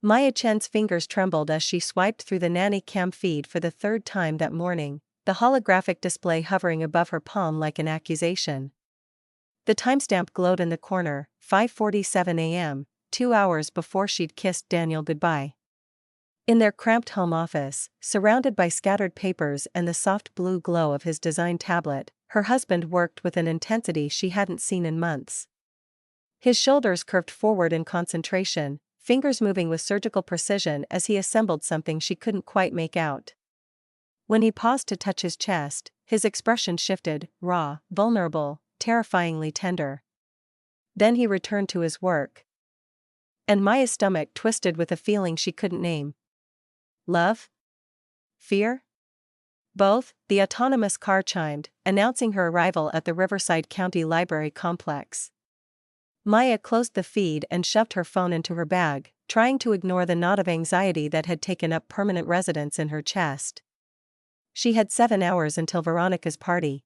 Maya Chen's fingers trembled as she swiped through the Nanny cam feed for the third time that morning, the holographic display hovering above her palm like an accusation. The timestamp glowed in the corner, 5:47 a.m., 2 hours before she'd kissed Daniel goodbye. In their cramped home office, surrounded by scattered papers and the soft blue glow of his design tablet, her husband worked with an intensity she hadn't seen in months. His shoulders curved forward in concentration, fingers moving with surgical precision as he assembled something she couldn't quite make out. When he paused to touch his chest, his expression shifted, raw, vulnerable, terrifyingly tender. Then he returned to his work. And Maya's stomach twisted with a feeling she couldn't name. Love? Fear? Both. The autonomous car chimed, announcing her arrival at the Riverside County Library complex. Maya closed the feed and shoved her phone into her bag, trying to ignore the knot of anxiety that had taken up permanent residence in her chest. She had 7 hours until Veronica's party.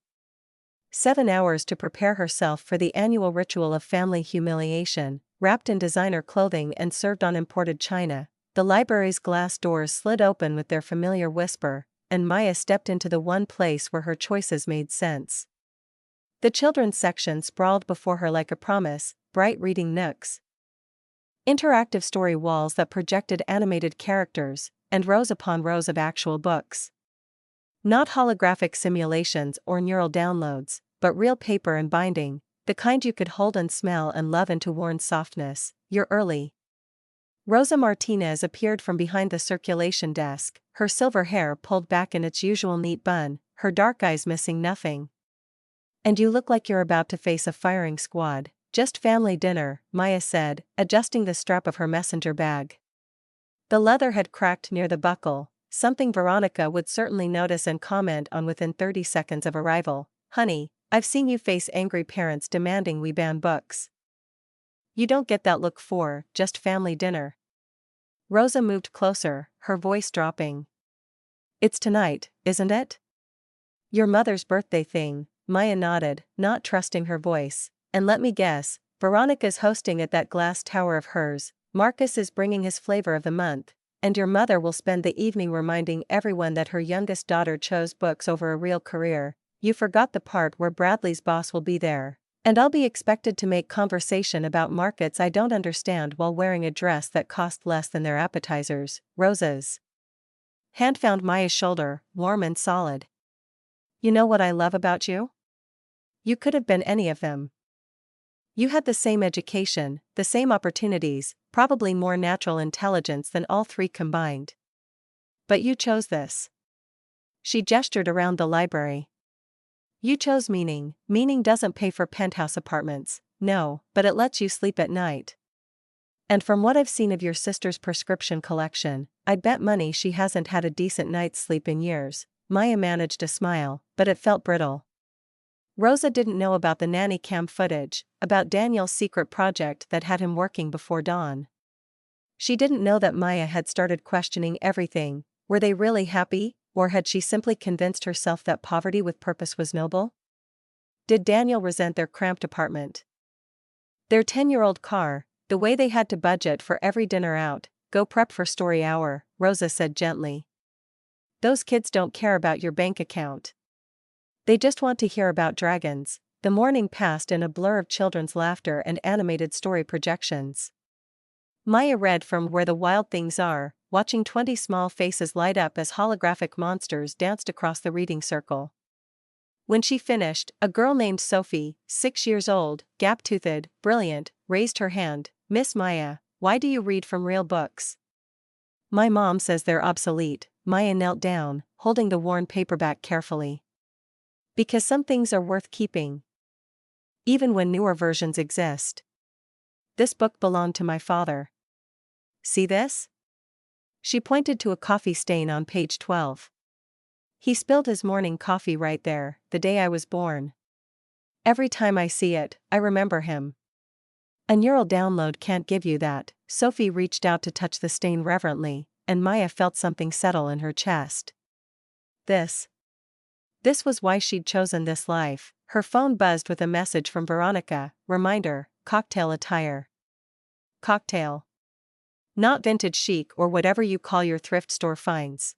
7 hours to prepare herself for the annual ritual of family humiliation. Wrapped in designer clothing and served on imported china, the library's glass doors slid open with their familiar whisper, and Maya stepped into the one place where her choices made sense. The children's section sprawled before her like a promise, bright reading nooks, interactive story walls that projected animated characters, and rows upon rows of actual books. Not holographic simulations or neural downloads, but real paper and binding, the kind you could hold and smell and love into worn softness. You're early. Rosa Martinez appeared from behind the circulation desk, her silver hair pulled back in its usual neat bun, her dark eyes missing nothing. And you look like you're about to face a firing squad. Just family dinner, Maya said, adjusting the strap of her messenger bag. The leather had cracked near the buckle, something Veronica would certainly notice and comment on within 30 seconds of arrival. Honey, I've seen you face angry parents demanding we ban books. You don't get that look for just family dinner. Rosa moved closer, her voice dropping. It's tonight, isn't it? Your mother's birthday thing, Maya nodded, not trusting her voice. And let me guess, Veronica's hosting at that glass tower of hers, Marcus is bringing his flavor of the month, and your mother will spend the evening reminding everyone that her youngest daughter chose books over a real career. You forgot the part where Bradley's boss will be there. And I'll be expected to make conversation about markets I don't understand while wearing a dress that cost less than their appetizers. Rosa's hand found Maya's shoulder, warm and solid. You know what I love about you? You could have been any of them. You had the same education, the same opportunities, probably more natural intelligence than all three combined. But you chose this. She gestured around the library. You chose meaning. Meaning doesn't pay for penthouse apartments, no, but it lets you sleep at night. And from what I've seen of your sister's prescription collection, I'd bet money she hasn't had a decent night's sleep in years. Maya managed a smile, but it felt brittle. Rosa didn't know about the Nanny cam footage, about Daniel's secret project that had him working before dawn. She didn't know that Maya had started questioning everything. Were they really happy? Or had she simply convinced herself that poverty with purpose was noble? Did Daniel resent their cramped apartment? Their 10-year-old car, the way they had to budget for every dinner out, go prep for story hour, Rosa said gently. Those kids don't care about your bank account. They just want to hear about dragons. The morning passed in a blur of children's laughter and animated story projections. Maya read from Where the Wild Things Are, watching 20 small faces light up as holographic monsters danced across the reading circle. When she finished, a girl named Sophie, 6 years old, gap-toothed, brilliant, raised her hand. Miss Maya, why do you read from real books? My mom says they're obsolete. Maya knelt down, holding the worn paperback carefully. Because some things are worth keeping, even when newer versions exist. This book belonged to my father. See this? She pointed to a coffee stain on page 12. He spilled his morning coffee right there, the day I was born. Every time I see it, I remember him. A neural download can't give you that. Sophie reached out to touch the stain reverently, and Maya felt something settle in her chest. This was why she'd chosen this life. Her phone buzzed with a message from Veronica. Reminder, cocktail attire. Cocktail. Not vintage chic or whatever you call your thrift store finds.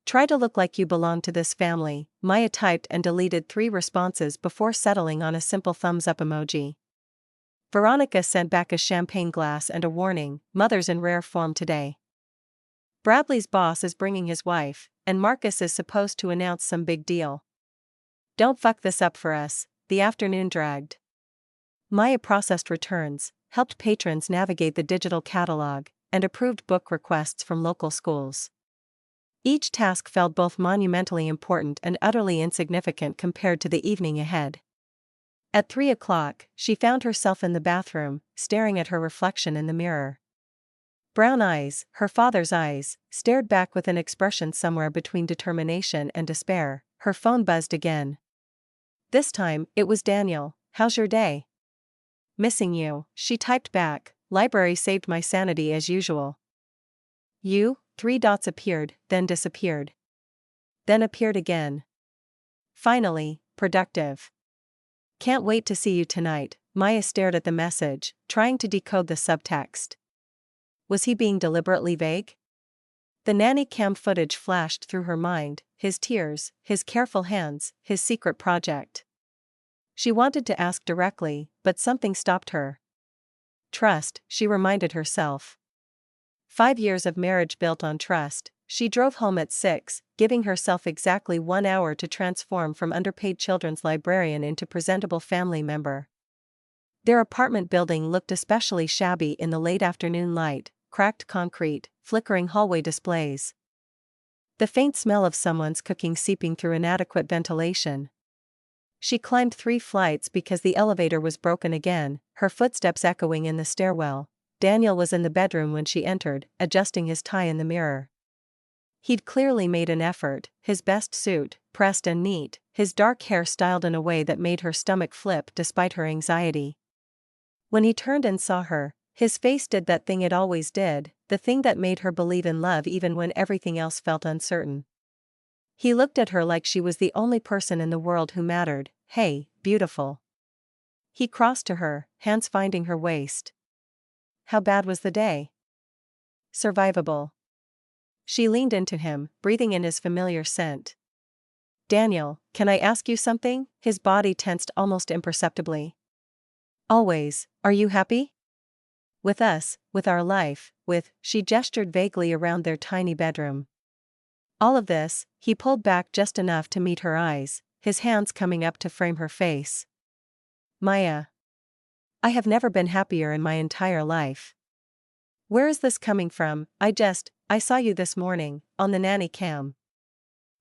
Try to look like you belong to this family, Maya typed and deleted 3 responses before settling on a simple thumbs up emoji. Veronica sent back a champagne glass and a warning, "Mother's in rare form today." Bradley's boss is bringing his wife, and Marcus is supposed to announce some big deal. "Don't fuck this up for us." The afternoon dragged. Maya processed returns, helped patrons navigate the digital catalog, and approved book requests from local schools. Each task felt both monumentally important and utterly insignificant compared to the evening ahead. At 3 o'clock, she found herself in the bathroom, staring at her reflection in the mirror. Brown eyes, her father's eyes, stared back with an expression somewhere between determination and despair. Her phone buzzed again. This time, it was Daniel. "How's your day?" "Missing you," she typed back. "Library saved my sanity as usual." "You?" 3 dots appeared, then disappeared. Then appeared again. Finally, "productive. Can't wait to see you tonight." Maya stared at the message, trying to decode the subtext. Was he being deliberately vague? The nanny cam footage flashed through her mind, his tears, his careful hands, his secret project. She wanted to ask directly, but something stopped her. Trust, she reminded herself. 5 years of marriage built on trust. She drove home at 6, giving herself exactly 1 hour to transform from underpaid children's librarian into presentable family member. Their apartment building looked especially shabby in the late afternoon light, cracked concrete, flickering hallway displays. The faint smell of someone's cooking seeping through inadequate ventilation. She climbed 3 flights because the elevator was broken again, her footsteps echoing in the stairwell. Daniel was in the bedroom when she entered, adjusting his tie in the mirror. He'd clearly made an effort, his best suit, pressed and neat, his dark hair styled in a way that made her stomach flip despite her anxiety. When he turned and saw her, his face did that thing it always did, the thing that made her believe in love even when everything else felt uncertain. He looked at her like she was the only person in the world who mattered. "Hey, beautiful." He crossed to her, hands finding her waist. "How bad was the day?" "Survivable." She leaned into him, breathing in his familiar scent. "Daniel, can I ask you something?" His body tensed almost imperceptibly. "Always. Are you happy?" "With us, with our life, with," she gestured vaguely around their tiny bedroom. All of this, he pulled back just enough to meet her eyes, his hands coming up to frame her face. "Maya. I have never been happier in my entire life." "Where is this coming from?" I saw you this morning, on the nanny cam.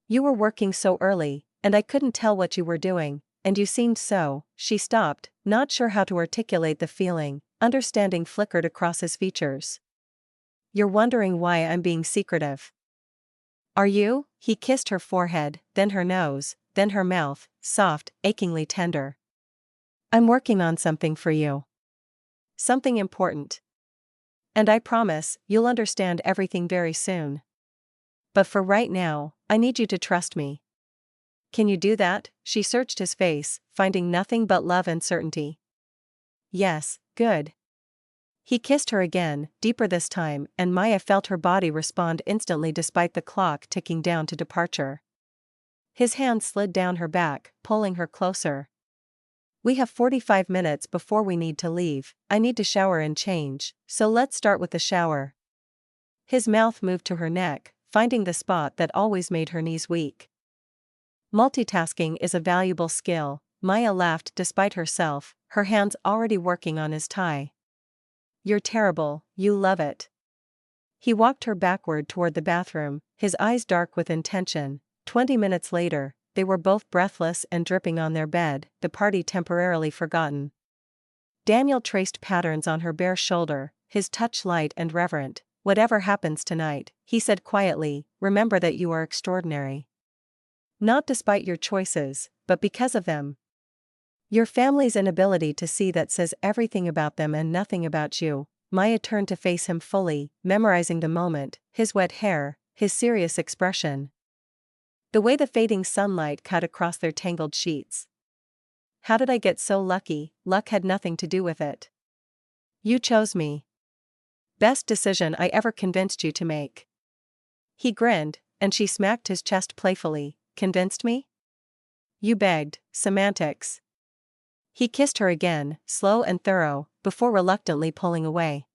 You were working so early, and I couldn't tell what you were doing, and you seemed so." She stopped, not sure how to articulate the feeling, understanding flickered across his features. "You're wondering why I'm being secretive. Are you?" He kissed her forehead, then her nose, then her mouth, soft, achingly tender. "I'm working on something for you. Something important. And I promise, you'll understand everything very soon. But for right now, I need you to trust me." "Can you do that?" She searched his face, finding nothing but love and certainty. "Yes, good." He kissed her again, deeper this time, and Maya felt her body respond instantly despite the clock ticking down to departure. His hand slid down her back, pulling her closer. "We have 45 minutes before we need to leave. I need to shower and change, so let's start with the shower." His mouth moved to her neck, finding the spot that always made her knees weak. Multitasking is a valuable skill, Maya laughed despite herself, her hands already working on his tie. "You're terrible, you love it." He walked her backward toward the bathroom, his eyes dark with intention. 20 minutes later, they were both breathless and dripping on their bed, the party temporarily forgotten. Daniel traced patterns on her bare shoulder, his touch light and reverent. "Whatever happens tonight," he said quietly, "remember that you are extraordinary. Not despite your choices, but because of them. Your family's inability to see that says everything about them and nothing about you." Maya turned to face him fully, memorizing the moment, his wet hair, his serious expression. The way the fading sunlight cut across their tangled sheets. "How did I get so lucky?" "Luck had nothing to do with it. You chose me." Best decision I ever convinced you to make. He grinned, and she smacked his chest playfully. Convinced me? You begged. Semantics. He kissed her again, slow and thorough, before reluctantly pulling away.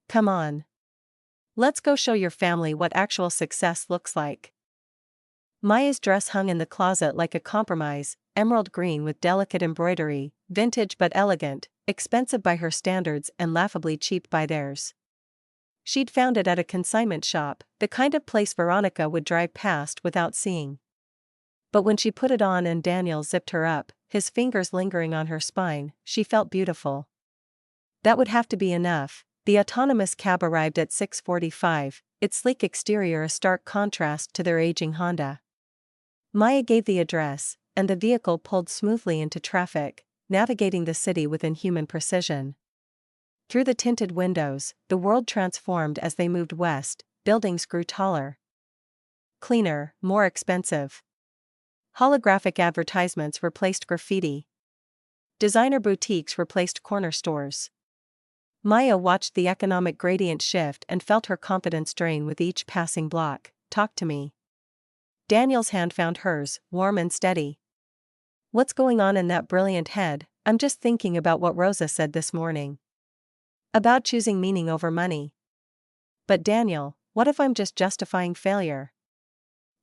Come on. Let's go show your family what actual success looks like. Maya's dress hung in the closet like a compromise, emerald green with delicate embroidery, vintage but elegant, expensive by her standards and laughably cheap by theirs. She'd found it at a consignment shop, the kind of place Veronica would drive past without seeing. But when she put it on and Daniel zipped her up, his fingers lingering on her spine, she felt beautiful. That would have to be enough. The autonomous cab arrived at 6:45, its sleek exterior a stark contrast to their aging Honda. Maya gave the address, and the vehicle pulled smoothly into traffic, navigating the city with inhuman precision. Through the tinted windows, the world transformed as they moved west. Buildings grew taller, cleaner, more expensive. Holographic advertisements replaced graffiti. Designer boutiques replaced corner stores. Maya watched the economic gradient shift and felt her confidence drain with each passing block. Talk to me. Daniel's hand found hers, warm and steady. What's going on in that brilliant head? I'm just thinking about what Rosa said this morning. About choosing meaning over money. But Daniel, what if I'm just justifying failure?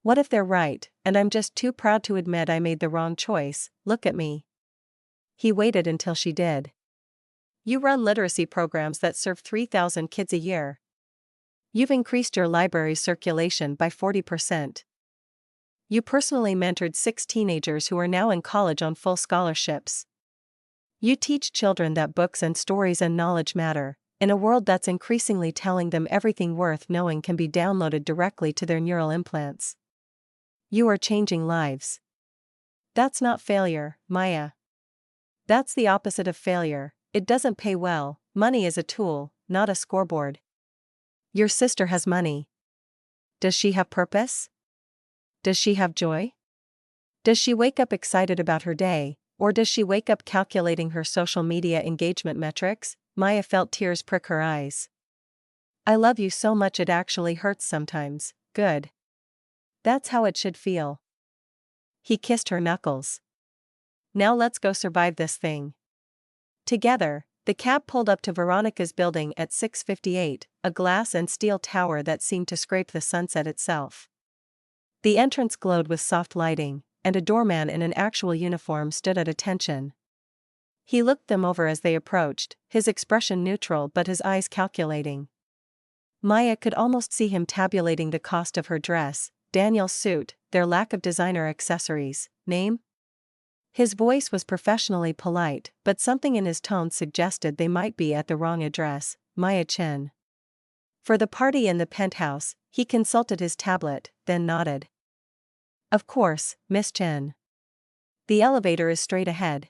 What if they're right, and I'm just too proud to admit I made the wrong choice? Look at me. He waited until she did. You run literacy programs that serve 3,000 kids a year. You've increased your library circulation by 40%. You personally mentored 6 teenagers who are now in college on full scholarships. You teach children that books and stories and knowledge matter, in a world that's increasingly telling them everything worth knowing can be downloaded directly to their neural implants. You are changing lives. That's not failure, Maya. That's the opposite of failure. It doesn't pay well. Money is a tool, not a scoreboard. Your sister has money. Does she have purpose? Does she have joy? Does she wake up excited about her day, or does she wake up calculating her social media engagement metrics? Maya felt tears prick her eyes. I love you so much it actually hurts sometimes. Good. That's how it should feel. He kissed her knuckles. Now let's go survive this thing. Together, the cab pulled up to Veronica's building at 6:58, a glass and steel tower that seemed to scrape the sunset itself. The entrance glowed with soft lighting, and a doorman in an actual uniform stood at attention. He looked them over as they approached, his expression neutral but his eyes calculating. Maya could almost see him tabulating the cost of her dress, Daniel's suit, their lack of designer accessories. Name? His voice was professionally polite, but something in his tone suggested they might be at the wrong address. Maya Chen. For the party in the penthouse, he consulted his tablet, then nodded. Of course, Miss Chen. The elevator is straight ahead.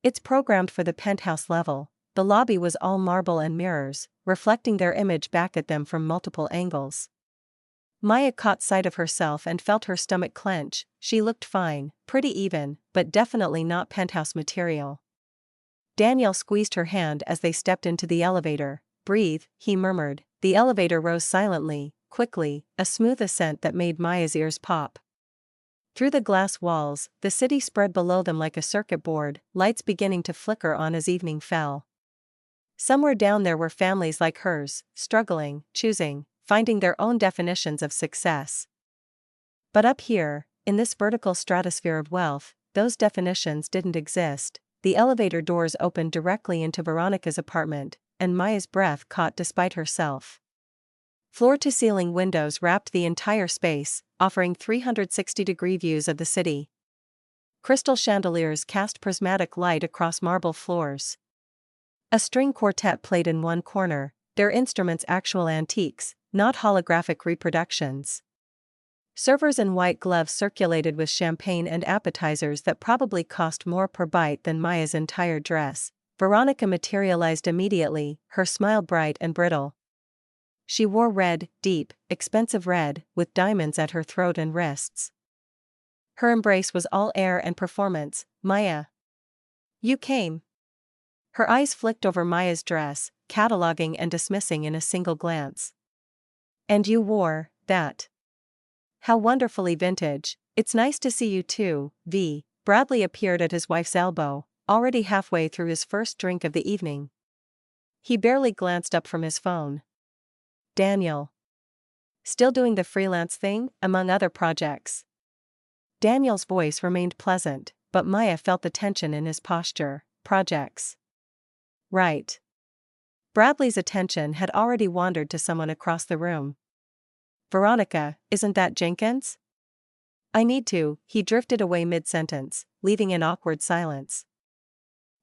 It's programmed for the penthouse level. The lobby was all marble and mirrors, reflecting their image back at them from multiple angles. Maya caught sight of herself and felt her stomach clench. She looked fine, pretty even, but definitely not penthouse material. Daniel squeezed her hand as they stepped into the elevator. Breathe, he murmured. The elevator rose silently, quickly, a smooth ascent that made Maya's ears pop. Through the glass walls, the city spread below them like a circuit board, lights beginning to flicker on as evening fell. Somewhere down there were families like hers, struggling, choosing, finding their own definitions of success. But up here, in this vertical stratosphere of wealth, those definitions didn't exist. The elevator doors opened directly into Veronica's apartment, and Maya's breath caught despite herself. Floor-to-ceiling windows wrapped the entire space, offering 360-degree views of the city. Crystal chandeliers cast prismatic light across marble floors. A string quartet played in one corner, their instruments actual antiques, not holographic reproductions. Servers in white gloves circulated with champagne and appetizers that probably cost more per bite than Maya's entire dress. Veronica materialized immediately, her smile bright and brittle. She wore red, deep, expensive red, with diamonds at her throat and wrists. Her embrace was all air and performance. Maya. You came. Her eyes flicked over Maya's dress, cataloging and dismissing in a single glance. And you wore that. How wonderfully vintage. It's nice to see you too, V. Bradley appeared at his wife's elbow, already halfway through his first drink of the evening. He barely glanced up from his phone. Daniel. Still doing the freelance thing, among other projects. Daniel's voice remained pleasant, but Maya felt the tension in his posture. Projects. Right. Bradley's attention had already wandered to someone across the room. Veronica, isn't that Jenkins? I need to. He drifted away mid-sentence, leaving an awkward silence.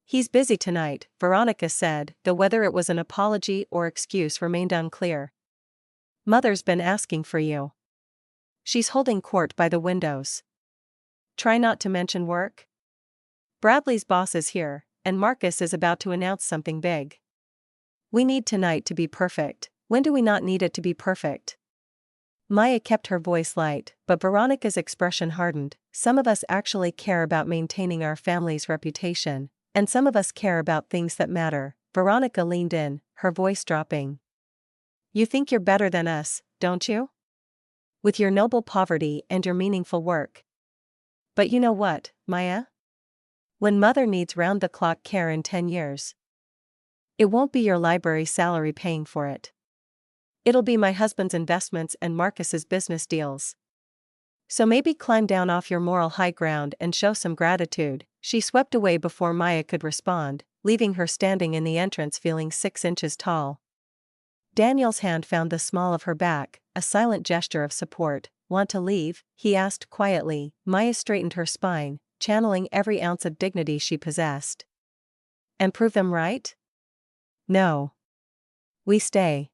He's busy tonight, Veronica said, though whether it was an apology or excuse remained unclear. Mother's been asking for you. She's holding court by the windows. Try not to mention work. Bradley's boss is here, and Marcus is about to announce something big. We need tonight to be perfect. When do we not need it to be perfect? Maya kept her voice light, but Veronica's expression hardened. Some of us actually care about maintaining our family's reputation, and some of us care about things that matter. Veronica leaned in, her voice dropping. You think you're better than us, don't you? With your noble poverty and your meaningful work. But you know what, Maya? When Mother needs round-the-clock care in 10 years, it won't be your library salary paying for it. It'll be my husband's investments and Marcus's business deals. So maybe climb down off your moral high ground and show some gratitude. She swept away before Maya could respond, leaving her standing in the entrance feeling 6 inches tall. Daniel's hand found the small of her back, a silent gesture of support. Want to leave? He asked quietly. Maya straightened her spine, channeling every ounce of dignity she possessed. And prove them right? No. We stay.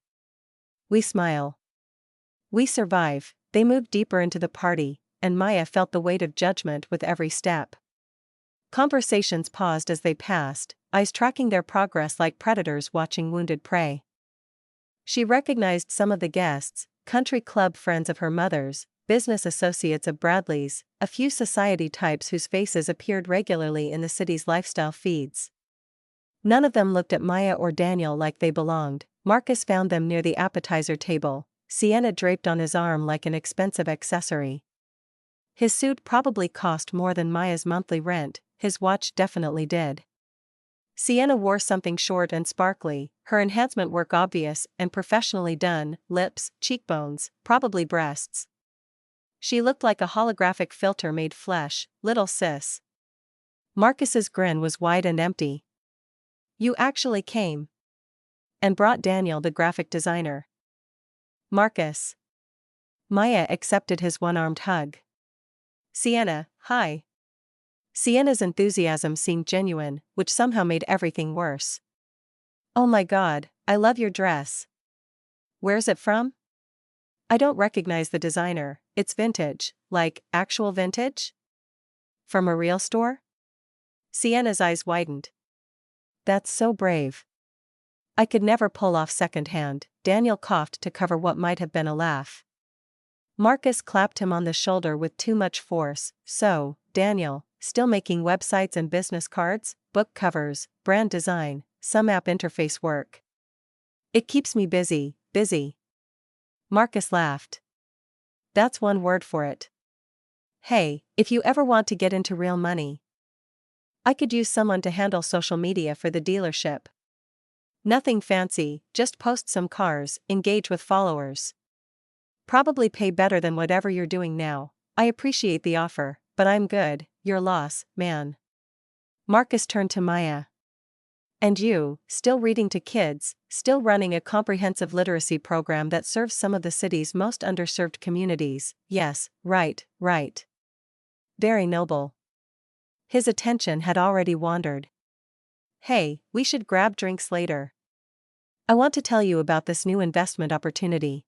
We smile. We survive. They moved deeper into the party, and Maya felt the weight of judgment with every step. Conversations paused as they passed, eyes tracking their progress like predators watching wounded prey. She recognized some of the guests, country club friends of her mother's, business associates of Bradley's, a few society types whose faces appeared regularly in the city's lifestyle feeds. None of them looked at Maya or Daniel like they belonged. Marcus found them near the appetizer table, Sienna draped on his arm like an expensive accessory. His suit probably cost more than Maya's monthly rent, his watch definitely did. Sienna wore something short and sparkly, her enhancement work obvious and professionally done, lips, cheekbones, probably breasts. She looked like a holographic filter made flesh, little sis. Marcus's grin was wide and empty. You actually came. And brought Daniel the graphic designer. Marcus. Maya accepted his one-armed hug. Sienna, hi. Sienna's enthusiasm seemed genuine, which somehow made everything worse. Oh my God, I love your dress. Where's it from? I don't recognize the designer. It's vintage, like, actual vintage? From a real store? Sienna's eyes widened. That's so brave. I could never pull off secondhand. Daniel coughed to cover what might have been a laugh. Marcus clapped him on the shoulder with too much force. So, Daniel, still making websites and business cards, book covers, brand design, some app interface work. It keeps me busy, busy. Marcus laughed. That's one word for it. Hey, if you ever want to get into real money, I could use someone to handle social media for the dealership. Nothing fancy, just post some cars, engage with followers. Probably pay better than whatever you're doing now. I appreciate the offer, but I'm good. Your loss, man. Marcus turned to Maya. And you, still reading to kids, still running a comprehensive literacy program that serves some of the city's most underserved communities. Yes, right. Very noble. His attention had already wandered. Hey, we should grab drinks later. I want to tell you about this new investment opportunity.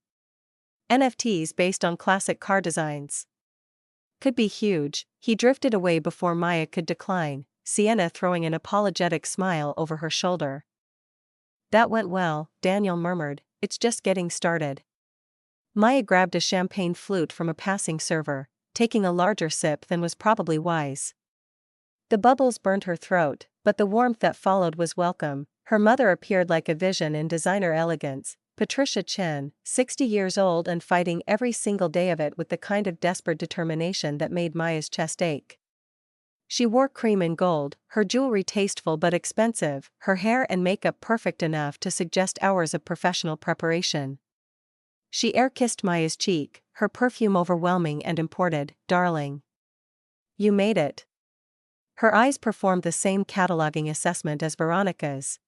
NFTs based on classic car designs. Could be huge. He drifted away before Maya could decline, Sienna throwing an apologetic smile over her shoulder. That went well, Daniel murmured, it's just getting started. Maya grabbed a champagne flute from a passing server, taking a larger sip than was probably wise. The bubbles burned her throat, but the warmth that followed was welcome. Her mother appeared like a vision in designer elegance, Patricia Chen, 60 years old and fighting every single day of it with the kind of desperate determination that made Maya's chest ache. She wore cream and gold, her jewelry tasteful but expensive, her hair and makeup perfect enough to suggest hours of professional preparation. She air-kissed Maya's cheek, her perfume overwhelming and imported. "Darling. You made it." Her eyes performed the same cataloging assessment as Veronica's,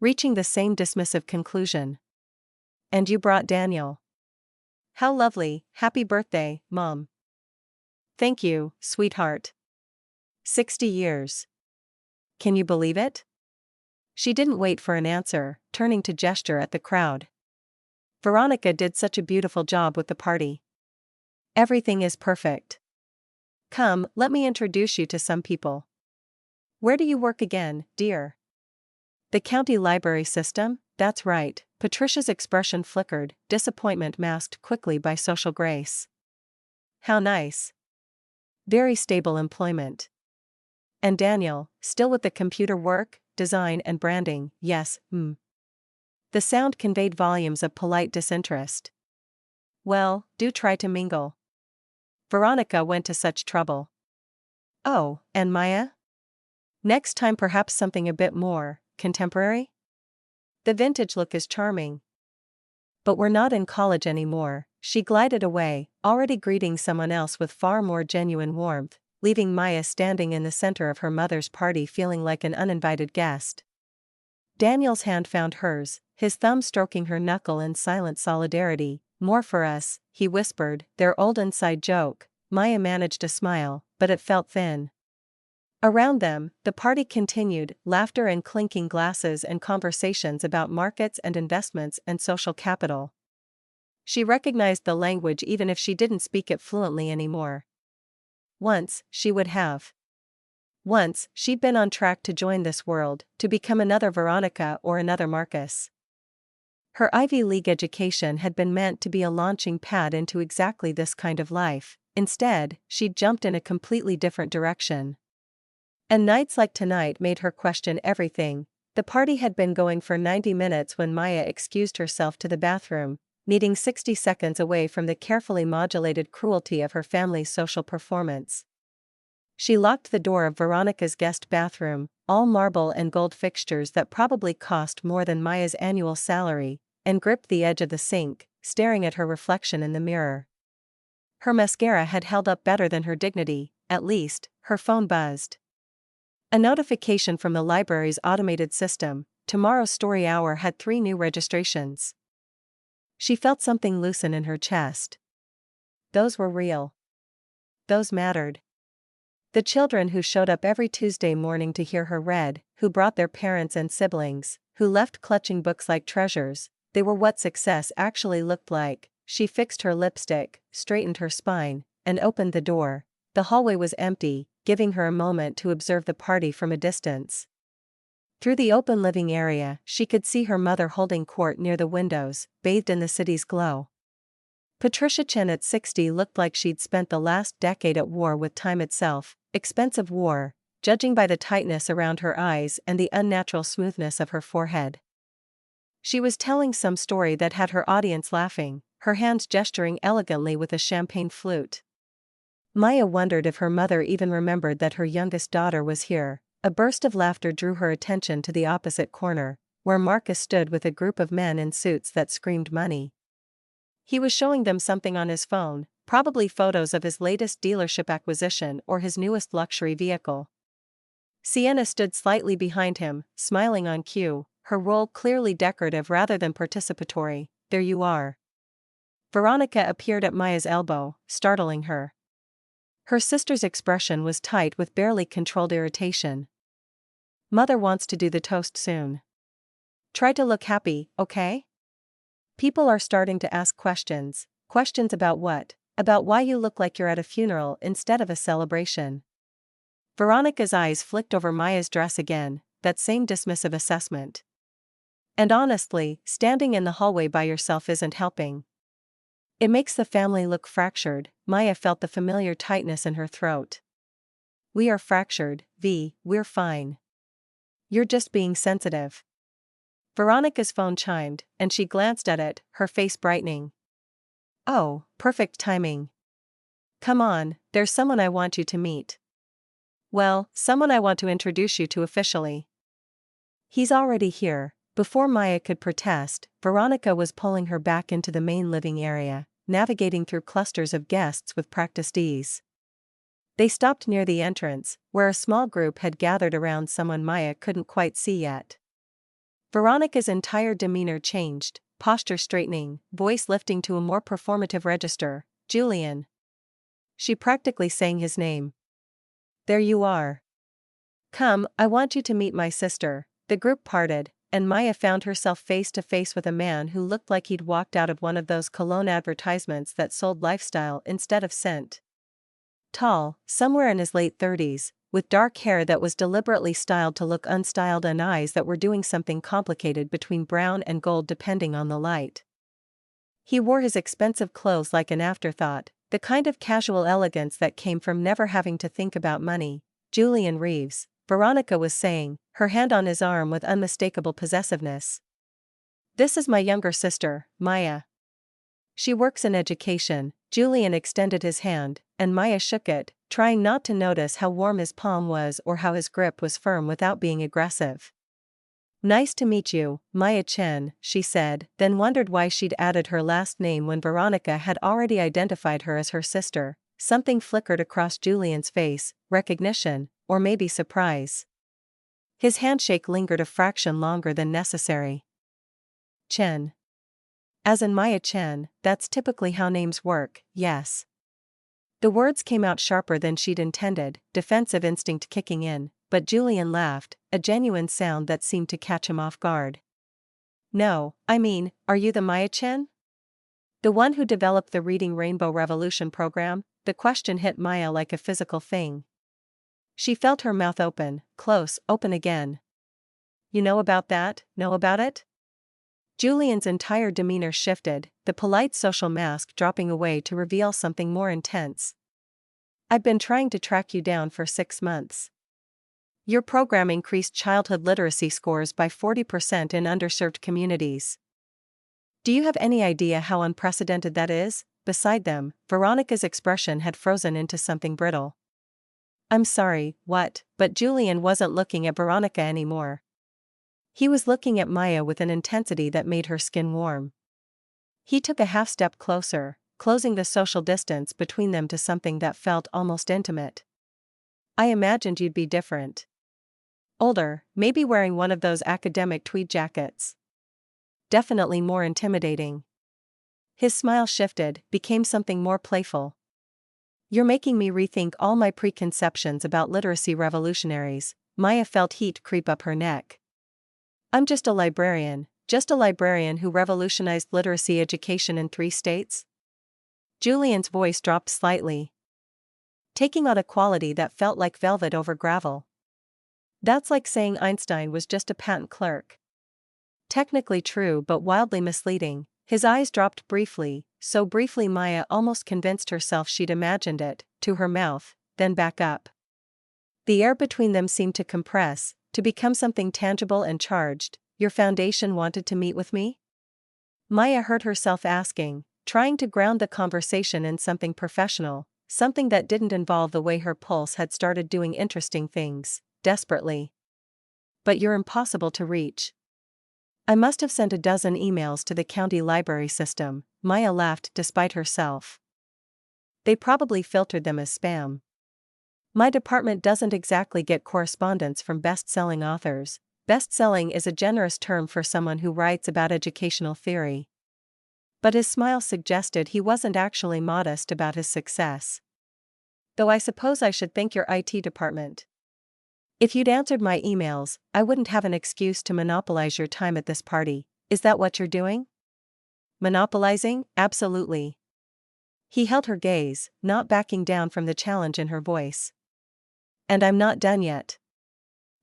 reaching the same dismissive conclusion. "And you brought Daniel. How lovely, happy birthday, Mom." "Thank you, sweetheart. 60 years. Can you believe it?" She didn't wait for an answer, turning to gesture at the crowd. "Veronica did such a beautiful job with the party. Everything is perfect. Come, let me introduce you to some people. Where do you work again, dear?" "The county library system, that's right." Patricia's expression flickered, disappointment masked quickly by social grace. "How nice. Very stable employment. And Daniel, still with the computer work, design and branding?" "Yes, The sound conveyed volumes of polite disinterest. "Well, do try to mingle. Veronica went to such trouble." "Oh, and Maya? Next time perhaps something a bit more contemporary? The vintage look is charming. But we're not in college anymore." She glided away, already greeting someone else with far more genuine warmth, leaving Maya standing in the center of her mother's party feeling like an uninvited guest. Daniel's hand found hers, his thumb stroking her knuckle in silent solidarity. "More for us," he whispered, their old inside joke. Maya managed a smile, but it felt thin. Around them, the party continued, laughter and clinking glasses and conversations about markets and investments and social capital. She recognized the language even if she didn't speak it fluently anymore. Once, she would have. Once, she'd been on track to join this world, to become another Veronica or another Marcus. Her Ivy League education had been meant to be a launching pad into exactly this kind of life. Instead, she'd jumped in a completely different direction. And nights like tonight made her question everything. The party had been going for 90 minutes when Maya excused herself to the bathroom, needing 60 seconds away from the carefully modulated cruelty of her family's social performance. She locked the door of Veronica's guest bathroom, all marble and gold fixtures that probably cost more than Maya's annual salary, and gripped the edge of the sink, staring at her reflection in the mirror. Her mascara had held up better than her dignity, at least. Her phone buzzed. A notification from the library's automated system. Tomorrow's story hour had 3 new registrations. She felt something loosen in her chest. Those were real. Those mattered. The children who showed up every Tuesday morning to hear her read, who brought their parents and siblings, who left clutching books like treasures, they were what success actually looked like. She fixed her lipstick, straightened her spine, and opened the door. The hallway was empty, giving her a moment to observe the party from a distance. Through the open living area, she could see her mother holding court near the windows, bathed in the city's glow. Patricia Chen at 60 looked like she'd spent the last decade at war with time itself, expensive war, judging by the tightness around her eyes and the unnatural smoothness of her forehead. She was telling some story that had her audience laughing, her hands gesturing elegantly with a champagne flute. Maya wondered if her mother even remembered that her youngest daughter was here. A burst of laughter drew her attention to the opposite corner, where Marcus stood with a group of men in suits that screamed money. He was showing them something on his phone, probably photos of his latest dealership acquisition or his newest luxury vehicle. Sienna stood slightly behind him, smiling on cue, her role clearly decorative rather than participatory. "There you are." Veronica appeared at Maya's elbow, startling her. Her sister's expression was tight with barely controlled irritation. "Mother wants to do the toast soon. Try to look happy, okay? People are starting to ask questions. Questions about what? About why you look like you're at a funeral instead of a celebration." Veronica's eyes flicked over Maya's dress again, that same dismissive assessment. "And honestly, standing in the hallway by yourself isn't helping. It makes the family look fractured." Maya felt the familiar tightness in her throat. "We are fractured, we're fine. You're just being sensitive. Veronica's phone chimed, and she glanced at it, her face brightening. Oh, perfect timing. Come on, there's someone I want you to meet. Well, someone I want to introduce you to officially. He's already here. Before Maya could protest, Veronica was pulling her back into the main living area, navigating through clusters of guests with practiced ease. They stopped near the entrance, where a small group had gathered around someone Maya couldn't quite see yet. Veronica's entire demeanor changed, posture straightening, voice lifting to a more performative register. Julian. She practically sang his name. There you are. Come, I want you to meet my sister. The group parted, and Maya found herself face to face with a man who looked like he'd walked out of one of those cologne advertisements that sold lifestyle instead of scent. Tall, somewhere in his late 30s, with dark hair that was deliberately styled to look unstyled and eyes that were doing something complicated between brown and gold depending on the light. He wore his expensive clothes like an afterthought, the kind of casual elegance that came from never having to think about money. Julian Reeves, Veronica was saying, her hand on his arm with unmistakable possessiveness. This is my younger sister, Maya. She works in education. Julian extended his hand, and Maya shook it, trying not to notice how warm his palm was or how his grip was firm without being aggressive. Nice to meet you, Maya Chen, she said, then wondered why she'd added her last name when Veronica had already identified her as her sister. Something flickered across Julian's face, recognition, or maybe surprise. His handshake lingered a fraction longer than necessary. Chen. As in Maya Chen, that's typically how names work, yes. The words came out sharper than she'd intended, defensive instinct kicking in, but Julian laughed, a genuine sound that seemed to catch him off guard. No, I mean, are you the Maya Chen? The one who developed the Reading Rainbow Revolution program? The question hit Maya like a physical thing. She felt her mouth open, close, open again. You know about that? Know about it? Julian's entire demeanor shifted, the polite social mask dropping away to reveal something more intense. I've been trying to track you down for 6 months. Your program increased childhood literacy scores by 40% in underserved communities. Do you have any idea how unprecedented that is? Beside them, Veronica's expression had frozen into something brittle. I'm sorry, what? But Julian wasn't looking at Veronica anymore. He was looking at Maya with an intensity that made her skin warm. He took a half step closer, closing the social distance between them to something that felt almost intimate. I imagined you'd be different. Older, maybe wearing one of those academic tweed jackets. Definitely more intimidating. His smile shifted, became something more playful. You're making me rethink all my preconceptions about literacy revolutionaries. Maya felt heat creep up her neck. I'm just a librarian who revolutionized literacy education in 3 states? Julian's voice dropped slightly, taking on a quality that felt like velvet over gravel. That's like saying Einstein was just a patent clerk. Technically true but wildly misleading. His eyes dropped briefly, so briefly Maya almost convinced herself she'd imagined it, to her mouth, then back up. The air between them seemed to compress, to become something tangible and charged. Your foundation wanted to meet with me? Maya heard herself asking, trying to ground the conversation in something professional, something that didn't involve the way her pulse had started doing interesting things, desperately. But you're impossible to reach. I must have sent a dozen emails to the county library system, Maya laughed despite herself. They probably filtered them as spam. My department doesn't exactly get correspondence from best-selling authors. Best-selling is a generous term for someone who writes about educational theory. But his smile suggested he wasn't actually modest about his success. Though I suppose I should thank your IT department. If you'd answered my emails, I wouldn't have an excuse to monopolize your time at this party. Is that what you're doing? Monopolizing? Absolutely. He held her gaze, not backing down from the challenge in her voice. And I'm not done yet.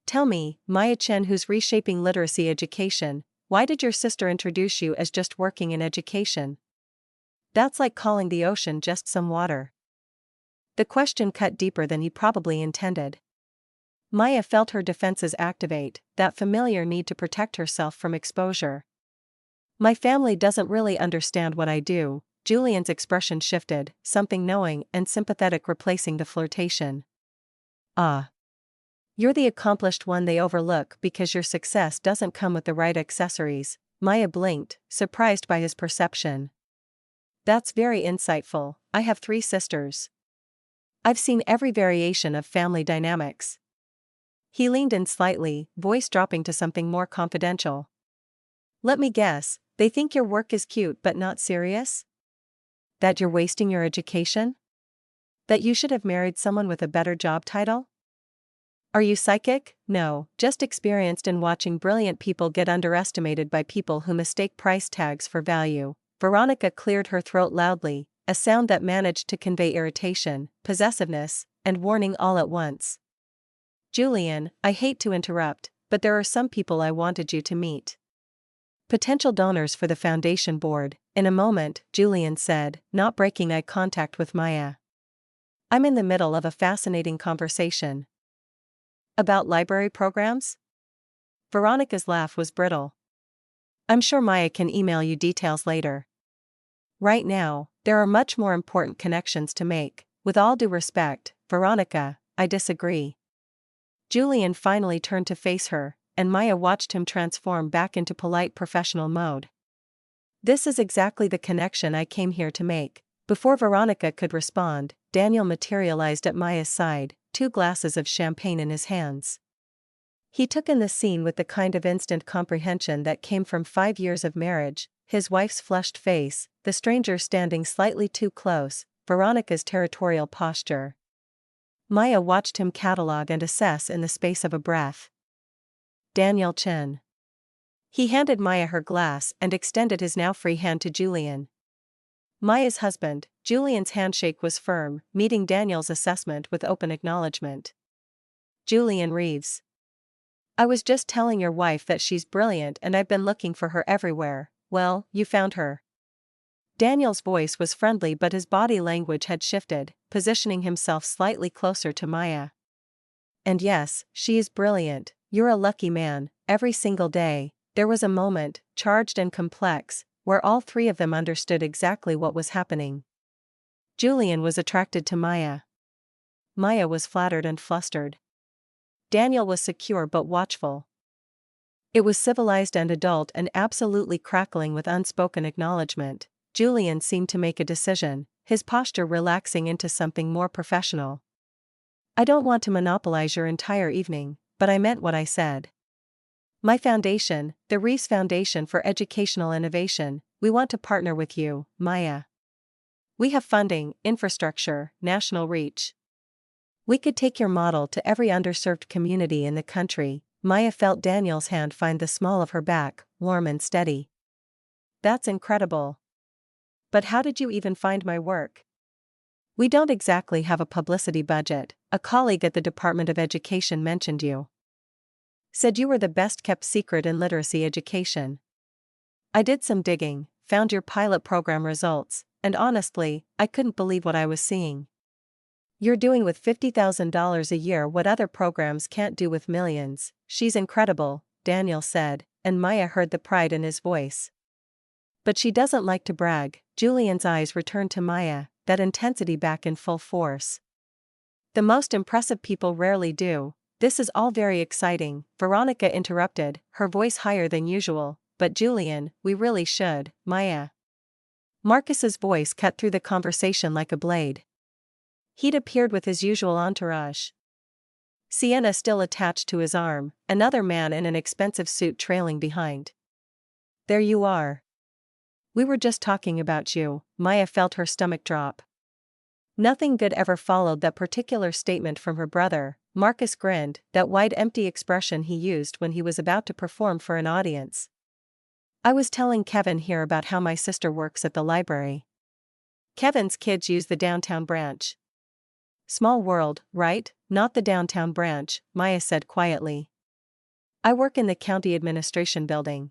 Tell me, Maya Chen, who's reshaping literacy education, why did your sister introduce you as just working in education? That's like calling the ocean just some water. The question cut deeper than he probably intended. Maya felt her defenses activate, that familiar need to protect herself from exposure. My family doesn't really understand what I do. Julian's expression shifted, something knowing and sympathetic replacing the flirtation. Ah. You're the accomplished one they overlook because your success doesn't come with the right accessories. Maya blinked, surprised by his perception. That's very insightful. I have 3 sisters. I've seen every variation of family dynamics. He leaned in slightly, voice dropping to something more confidential. Let me guess, they think your work is cute but not serious? That you're wasting your education? That you should have married someone with a better job title? Are you psychic? No, just experienced in watching brilliant people get underestimated by people who mistake price tags for value. Veronica cleared her throat loudly, a sound that managed to convey irritation, possessiveness, and warning all at once. Julian, I hate to interrupt, but there are some people I wanted you to meet. Potential donors for the foundation board. In a moment, Julian said, not breaking eye contact with Maya. I'm in the middle of a fascinating conversation. About library programs? Veronica's laugh was brittle. I'm sure Maya can email you details later. Right now, there are much more important connections to make. With all due respect, Veronica, I disagree. Julian finally turned to face her, and Maya watched him transform back into polite professional mode. This is exactly the connection I came here to make. Before Veronica could respond, Daniel materialized at Maya's side, 2 glasses of champagne in his hands. He took in the scene with the kind of instant comprehension that came from 5 years of marriage, his wife's flushed face, the stranger standing slightly too close, Veronica's territorial posture. Maya watched him catalogue and assess in the space of a breath. Daniel Chen. He handed Maya her glass and extended his now free hand to Julian. Maya's husband, Julian's handshake was firm, meeting Daniel's assessment with open acknowledgement. Julian Reeves. I was just telling your wife that she's brilliant and I've been looking for her everywhere. Well, you found her. Daniel's voice was friendly but his body language had shifted, positioning himself slightly closer to Maya. And yes, she is brilliant. You're a lucky man. Every single day, there was a moment, charged and complex, where all 3 of them understood exactly what was happening. Julian was attracted to Maya. Maya was flattered and flustered. Daniel was secure but watchful. It was civilized and adult and absolutely crackling with unspoken acknowledgement. Julian seemed to make a decision, his posture relaxing into something more professional. I don't want to monopolize your entire evening, but I meant what I said. My foundation, the Reese Foundation for Educational Innovation, we want to partner with you, Maya. We have funding, infrastructure, national reach. We could take your model to every underserved community in the country. Maya felt Daniel's hand find the small of her back, warm and steady. That's incredible. But how did you even find my work? We don't exactly have a publicity budget. A colleague at the Department of Education mentioned you. Said you were the best kept secret in literacy education. I did some digging, found your pilot program results, and honestly, I couldn't believe what I was seeing. You're doing with $50,000 a year what other programs can't do with millions. She's incredible, Daniel said, and Maya heard the pride in his voice. But she doesn't like to brag. Julian's eyes returned to Maya, that intensity back in full force. The most impressive people rarely do. This is all very exciting, Veronica interrupted, her voice higher than usual, but Julian, we really should, Maya. Marcus's voice cut through the conversation like a blade. He'd appeared with his usual entourage. Sienna still attached to his arm, another man in an expensive suit trailing behind. There you are. We were just talking about you. Maya felt her stomach drop. Nothing good ever followed that particular statement from her brother. Marcus grinned, that wide empty expression he used when he was about to perform for an audience. I was telling Kevin here about how my sister works at the library. Kevin's kids use the downtown branch. Small world, right? Not the downtown branch, Maya said quietly. I work in the county administration building.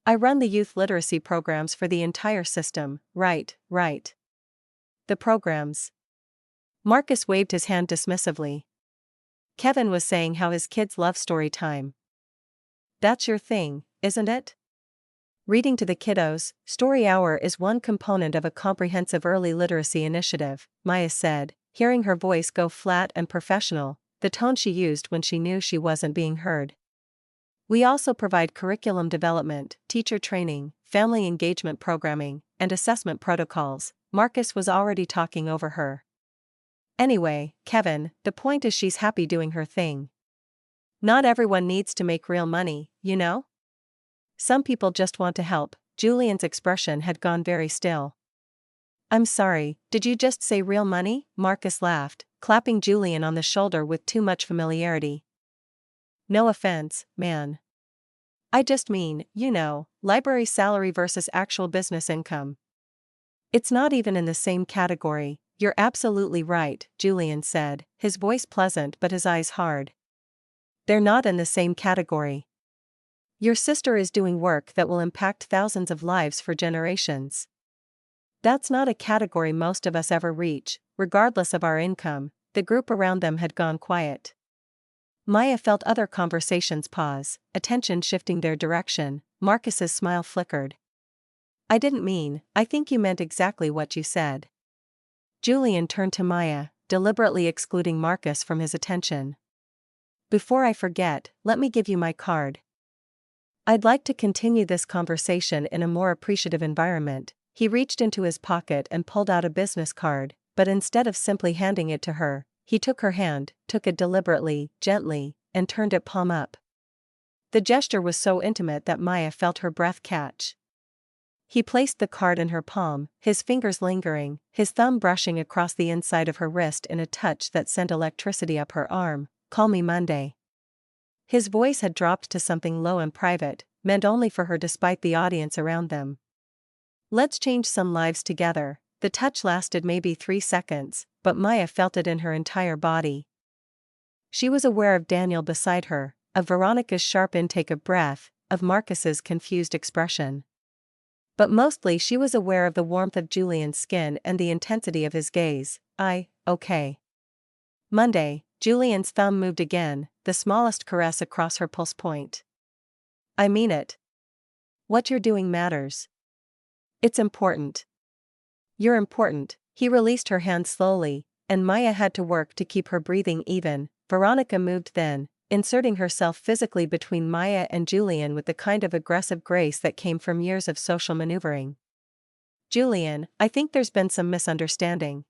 I run the youth literacy programs for the entire system. Right. The programs. Marcus waved his hand dismissively. Kevin was saying how his kids love story time. That's your thing, isn't it? Reading to the kiddos, Story Hour is one component of a comprehensive early literacy initiative, Maya said, hearing her voice go flat and professional, the tone she used when she knew she wasn't being heard. We also provide curriculum development, teacher training, family engagement programming, and assessment protocols. Marcus was already talking over her. Anyway, Kevin, the point is she's happy doing her thing. Not everyone needs to make real money, you know? Some people just want to help. Julian's expression had gone very still. I'm sorry, did you just say real money? Marcus laughed, clapping Julian on the shoulder with too much familiarity. No offense, man. I just mean, library salary versus actual business income. It's not even in the same category. You're absolutely right, Julian said, his voice pleasant but his eyes hard. They're not in the same category. Your sister is doing work that will impact thousands of lives for generations. That's not a category most of us ever reach, regardless of our income. The group around them had gone quiet. Maya felt other conversations pause, attention shifting their direction. Marcus's smile flickered. I didn't mean, I think you meant exactly what you said. Julian turned to Maya, deliberately excluding Marcus from his attention. Before I forget, let me give you my card. I'd like to continue this conversation in a more appreciative environment. He reached into his pocket and pulled out a business card, but instead of simply handing it to her, he took her hand, took it deliberately, gently, and turned it palm up. The gesture was so intimate that Maya felt her breath catch. He placed the card in her palm, his fingers lingering, his thumb brushing across the inside of her wrist in a touch that sent electricity up her arm. Call me Monday. His voice had dropped to something low and private, meant only for her despite the audience around them. Let's change some lives together. The touch lasted maybe 3 seconds, but Maya felt it in her entire body. She was aware of Daniel beside her, of Veronica's sharp intake of breath, of Marcus's confused expression. But mostly she was aware of the warmth of Julian's skin and the intensity of his gaze. Okay. Monday, Julian's thumb moved again, the smallest caress across her pulse point. I mean it. What you're doing matters. It's important. You're important. He released her hand slowly, and Maya had to work to keep her breathing even. Veronica moved then, inserting herself physically between Maya and Julian with the kind of aggressive grace that came from years of social maneuvering. Julian, I think there's been some misunderstanding.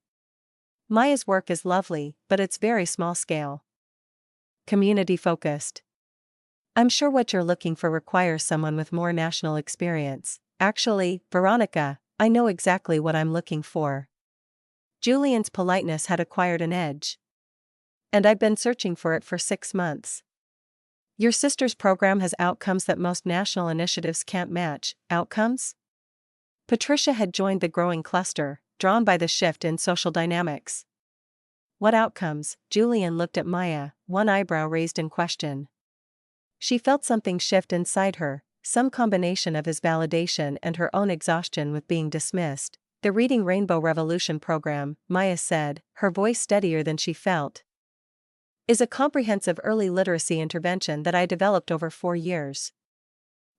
Maya's work is lovely, but it's very small scale. Community-focused. I'm sure what you're looking for requires someone with more national experience. Actually, Veronica, I know exactly what I'm looking for. Julian's politeness had acquired an edge. And I've been searching for it for 6 months. Your sister's program has outcomes that most national initiatives can't match. Outcomes? Patricia had joined the growing cluster, drawn by the shift in social dynamics. What outcomes? Julian looked at Maya, one eyebrow raised in question. She felt something shift inside her, some combination of his validation and her own exhaustion with being dismissed. The Reading Rainbow Revolution program, Maya said, her voice steadier than she felt, is a comprehensive early literacy intervention that I developed over 4 years.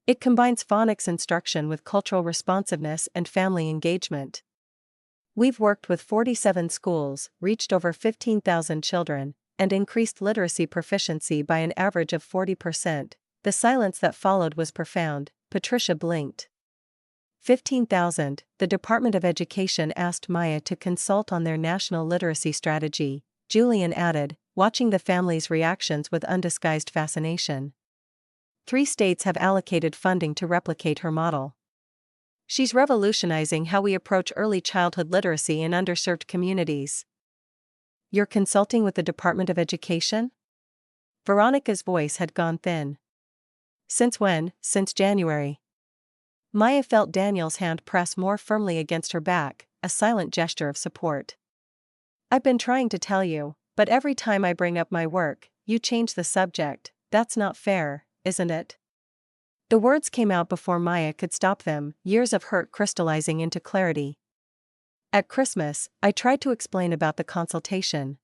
It combines phonics instruction with cultural responsiveness and family engagement. We've worked with 47 schools, reached over 15,000 children, and increased literacy proficiency by an average of 40%. The silence that followed was profound. Patricia blinked. 15,000, the Department of Education asked Maya to consult on their national literacy strategy. Julian added, watching the family's reactions with undisguised fascination. 3 states have allocated funding to replicate her model. She's revolutionizing how we approach early childhood literacy in underserved communities. You're consulting with the Department of Education? Veronica's voice had gone thin. Since when? Since January. Maya felt Daniel's hand press more firmly against her back, a silent gesture of support. I've been trying to tell you, but every time I bring up my work, you change the subject. That's not fair, isn't it? The words came out before Maya could stop them, years of hurt crystallizing into clarity. At Christmas, I tried to explain about the consultation.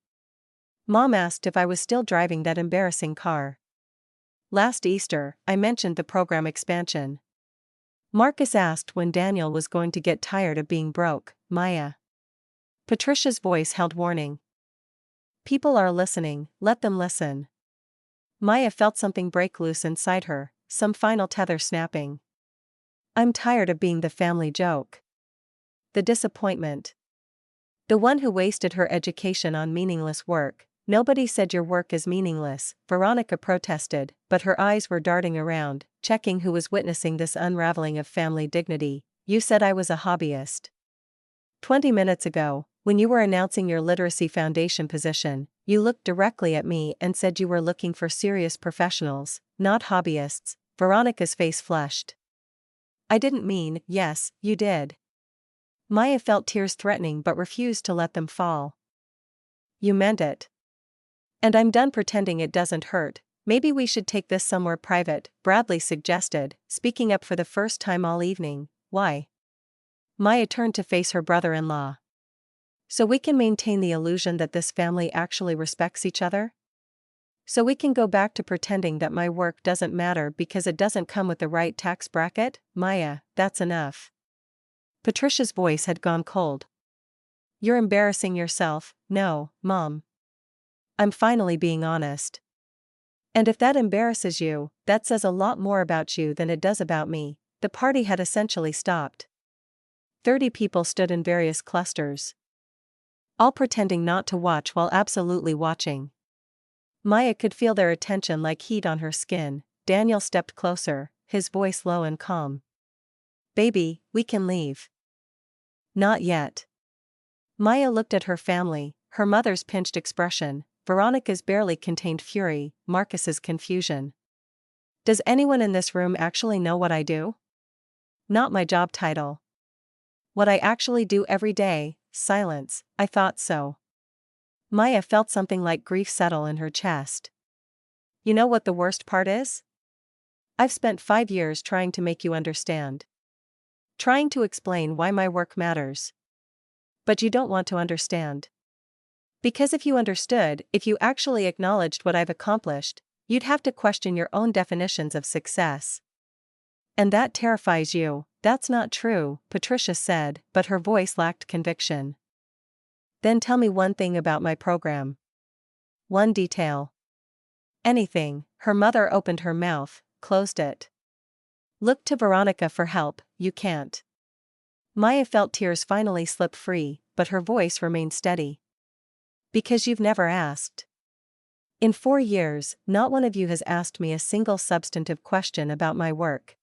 Mom asked if I was still driving that embarrassing car. Last Easter, I mentioned the program expansion. Marcus asked when Daniel was going to get tired of being broke, Maya. Patricia's voice held warning. People are listening, let them listen. Maya felt something break loose inside her, some final tether snapping. I'm tired of being the family joke. The disappointment. The one who wasted her education on meaningless work. Nobody said your work is meaningless, Veronica protested, but her eyes were darting around, checking who was witnessing this unraveling of family dignity. You said I was a hobbyist. 20 minutes ago, when you were announcing your literacy foundation position, you looked directly at me and said you were looking for serious professionals, not hobbyists. Veronica's face flushed. I didn't mean, yes, you did. Maya felt tears threatening but refused to let them fall. You meant it. And I'm done pretending it doesn't hurt. Maybe we should take this somewhere private, Bradley suggested, speaking up for the first time all evening. Why? Maya turned to face her brother-in-law. So we can maintain the illusion that this family actually respects each other? So we can go back to pretending that my work doesn't matter because it doesn't come with the right tax bracket? Maya, that's enough. Patricia's voice had gone cold. You're embarrassing yourself. No, Mom. I'm finally being honest. And if that embarrasses you, that says a lot more about you than it does about me. The party had essentially stopped. 30 people stood in various clusters, all pretending not to watch while absolutely watching. Maya could feel their attention like heat on her skin. Daniel stepped closer, his voice low and calm. Baby, we can leave. Not yet. Maya looked at her family, her mother's pinched expression, Veronica's barely contained fury, Marcus's confusion. Does anyone in this room actually know what I do? Not my job title. What I actually do every day. Silence. I thought so. Maya felt something like grief settle in her chest. You know what the worst part is? I've spent 5 years trying to make you understand. Trying to explain why my work matters. But you don't want to understand. Because if you understood, if you actually acknowledged what I've accomplished, you'd have to question your own definitions of success. And that terrifies you. That's not true, Patricia said, but her voice lacked conviction. Then tell me one thing about my program. One detail. Anything. Her mother opened her mouth, closed it. Looked to Veronica for help. You can't. Maya felt tears finally slip free, but her voice remained steady. Because you've never asked. In 4 years, not one of you has asked me a single substantive question about my work.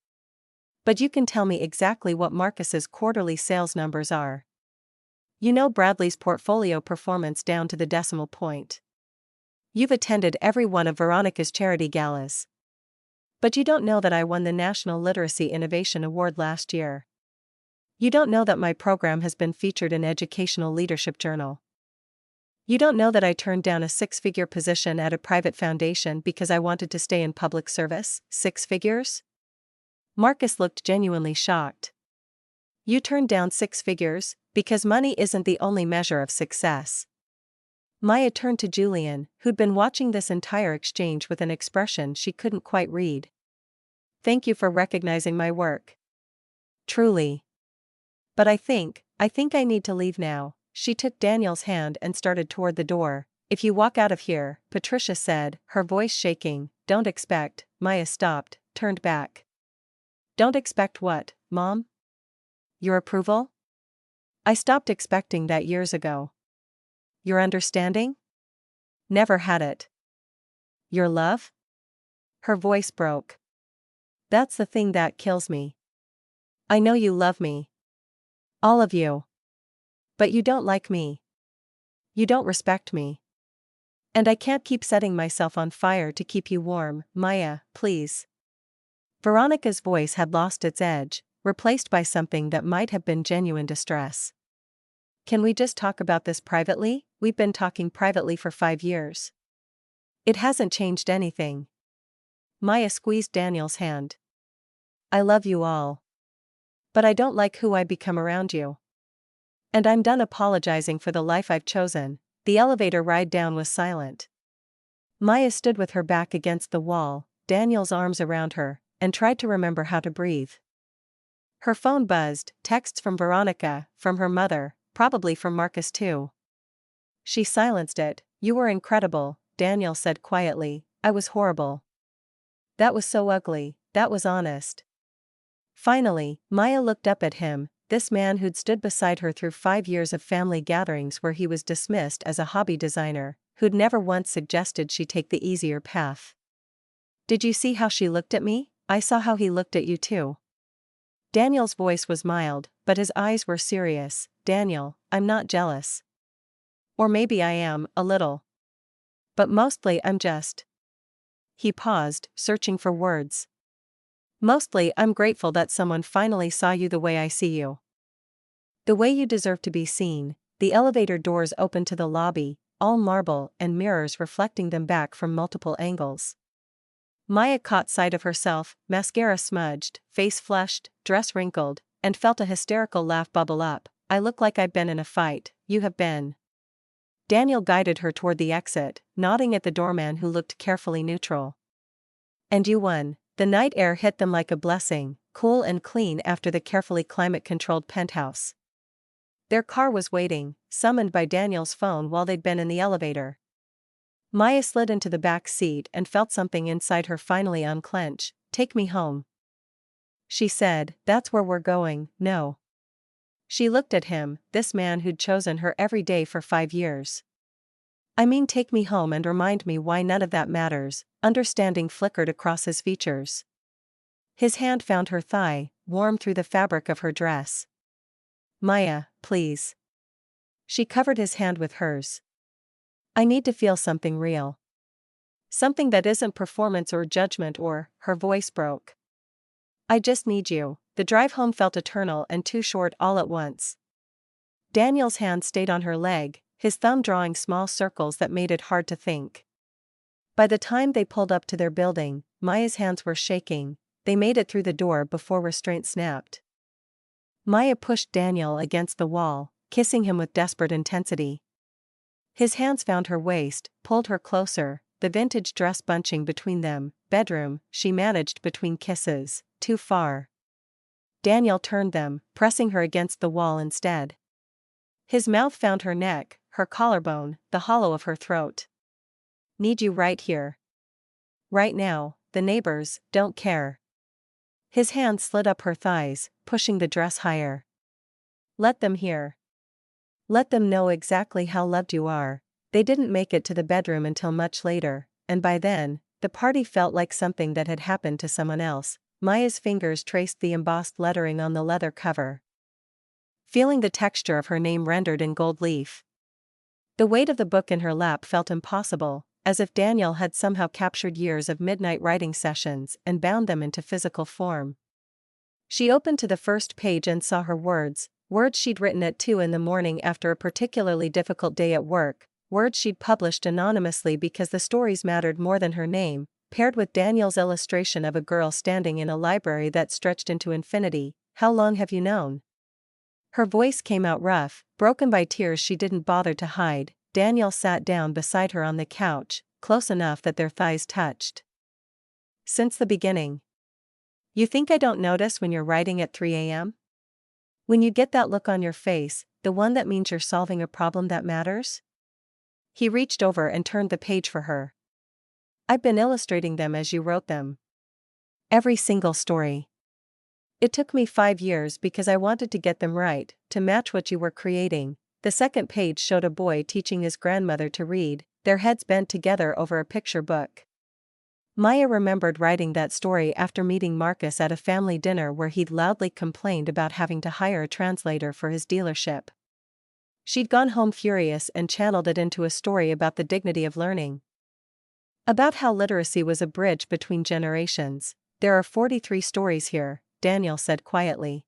But you can tell me exactly what Marcus's quarterly sales numbers are. You know Bradley's portfolio performance down to the decimal point. You've attended every one of Veronica's charity galas. But you don't know that I won the National Literacy Innovation Award last year. You don't know that my program has been featured in Educational Leadership Journal. You don't know that I turned down a 6-figure position at a private foundation because I wanted to stay in public service. 6 figures? Marcus looked genuinely shocked. You turned down 6 figures, because money isn't the only measure of success. Maya turned to Julian, who'd been watching this entire exchange with an expression she couldn't quite read. Thank you for recognizing my work. Truly. But I think I need to leave now. She took Daniel's hand and started toward the door. If you walk out of here, Patricia said, her voice shaking. Don't expect. Maya stopped, turned back. Don't expect what, Mom? Your approval? I stopped expecting that years ago. Your understanding? Never had it. Your love? Her voice broke. That's the thing that kills me. I know you love me. All of you. But you don't like me. You don't respect me. And I can't keep setting myself on fire to keep you warm. Maya, please. Veronica's voice had lost its edge, replaced by something that might have been genuine distress. Can we just talk about this privately? We've been talking privately for 5 years. It hasn't changed anything. Maya squeezed Daniel's hand. I love you all. But I don't like who I become around you. And I'm done apologizing for the life I've chosen. The elevator ride down was silent. Maya stood with her back against the wall, Daniel's arms around her, and tried to remember how to breathe. Her phone buzzed, texts from Veronica, from her mother, probably from Marcus too. She silenced it. "You were incredible," Daniel said quietly. "I was horrible." "That was so ugly, that was honest." Finally, Maya looked up at him, this man who'd stood beside her through 5 years of family gatherings where he was dismissed as a hobby designer, who'd never once suggested she take the easier path. "Did you see how she looked at me? I saw how he looked at you too." Daniel's voice was mild, but his eyes were serious. "Daniel, I'm not jealous. Or maybe I am, a little. But mostly I'm just..." He paused, searching for words. "Mostly I'm grateful that someone finally saw you the way I see you. The way you deserve to be seen." The elevator doors opened to the lobby, all marble and mirrors reflecting them back from multiple angles. Maya caught sight of herself, mascara smudged, face flushed, dress wrinkled, and felt a hysterical laugh bubble up. "I look like I've been in a fight, you have been." Daniel guided her toward the exit, nodding at the doorman who looked carefully neutral. "And you won." The night air hit them like a blessing, cool and clean after the carefully climate-controlled penthouse. Their car was waiting, summoned by Daniel's phone while they'd been in the elevator. Maya slid into the back seat and felt something inside her finally unclench. "Take me home," she said. "That's where we're going." "No." She looked at him, this man who'd chosen her every day for 5 years. "I mean, take me home and remind me why none of that matters." Understanding flickered across his features. His hand found her thigh, warm through the fabric of her dress. "Maya, please." She covered his hand with hers. "I need to feel something real. Something that isn't performance or judgment or..." Her voice broke. "I just need you." The drive home felt eternal and too short all at once. Daniel's hand stayed on her leg, his thumb drawing small circles that made it hard to think. By the time they pulled up to their building, Maya's hands were shaking. They made it through the door before restraint snapped. Maya pushed Daniel against the wall, kissing him with desperate intensity. His hands found her waist, pulled her closer, the vintage dress bunching between them. "Bedroom," she managed between kisses. "Too far." Daniel turned them, pressing her against the wall instead. His mouth found her neck, her collarbone, the hollow of her throat. "Need you right here. Right now. The neighbors don't care." His hand slid up her thighs, pushing the dress higher. "Let them hear. Let them know exactly how loved you are." They didn't make it to the bedroom until much later, and by then, the party felt like something that had happened to someone else. Maya's fingers traced the embossed lettering on the leather cover, feeling the texture of her name rendered in gold leaf. The weight of the book in her lap felt impossible, as if Daniel had somehow captured years of midnight writing sessions and bound them into physical form. She opened to the first page and saw her words she'd written at 2 in the morning after a particularly difficult day at work, words she'd published anonymously because the stories mattered more than her name, paired with Daniel's illustration of a girl standing in a library that stretched into infinity. "How long have you known?" Her voice came out rough, broken by tears she didn't bother to hide. Daniel sat down beside her on the couch, close enough that their thighs touched. "Since the beginning. You think I don't notice when you're writing at 3 a.m.? When you get that look on your face, the one that means you're solving a problem that matters?" He reached over and turned the page for her. "I've been illustrating them as you wrote them. Every single story. It took me 5 years because I wanted to get them right, to match what you were creating." The second page showed a boy teaching his grandmother to read, their heads bent together over a picture book. Maya remembered writing that story after meeting Marcus at a family dinner where he'd loudly complained about having to hire a translator for his dealership. She'd gone home furious and channeled it into a story about the dignity of learning. About how literacy was a bridge between generations. "There are 43 stories here," Daniel said quietly.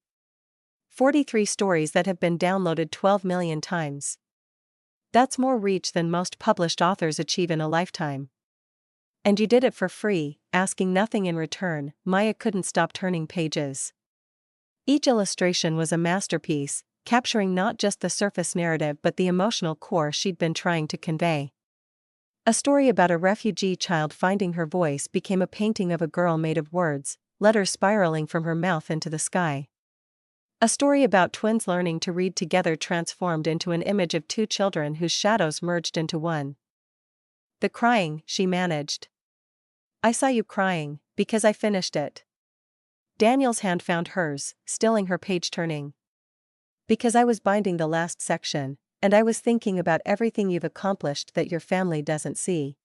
43 stories that have been downloaded 12 million times. That's more reach than most published authors achieve in a lifetime. "And you did it for free, asking nothing in return." Maya couldn't stop turning pages. Each illustration was a masterpiece, capturing not just the surface narrative but the emotional core she'd been trying to convey. A story about a refugee child finding her voice became a painting of a girl made of words, letters spiraling from her mouth into the sky. A story about twins learning to read together transformed into an image of two children whose shadows merged into one. The crying, she managed. I saw you crying, because I finished it. Daniel's hand found hers, stilling her page turning. Because I was binding the last section, and I was thinking about everything you've accomplished that your family doesn't see.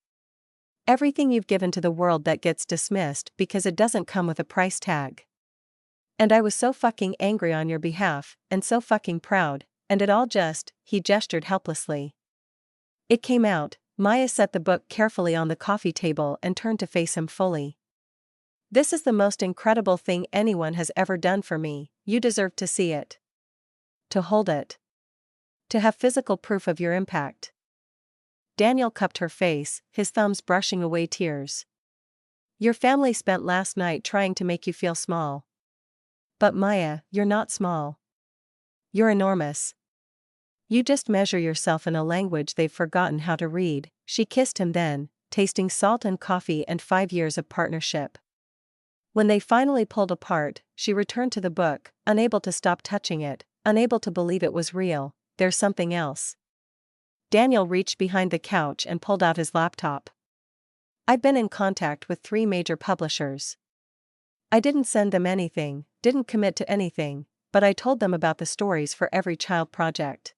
Everything you've given to the world that gets dismissed because it doesn't come with a price tag. And I was so fucking angry on your behalf, and so fucking proud, and it all just, he gestured helplessly. It came out. Maya set the book carefully on the coffee table and turned to face him fully. This is the most incredible thing anyone has ever done for me, you deserve to see it. To hold it. To have physical proof of your impact. Daniel cupped her face, his thumbs brushing away tears. Your family spent last night trying to make you feel small. But Maya, you're not small. You're enormous. You just measure yourself in a language they've forgotten how to read. She kissed him then, tasting salt and coffee and 5 years of partnership. When they finally pulled apart, she returned to the book, unable to stop touching it, unable to believe it was real. There's something else. Daniel reached behind the couch and pulled out his laptop. I've been in contact with 3 major publishers. I didn't send them anything, didn't commit to anything, but I told them about the stories for every child project.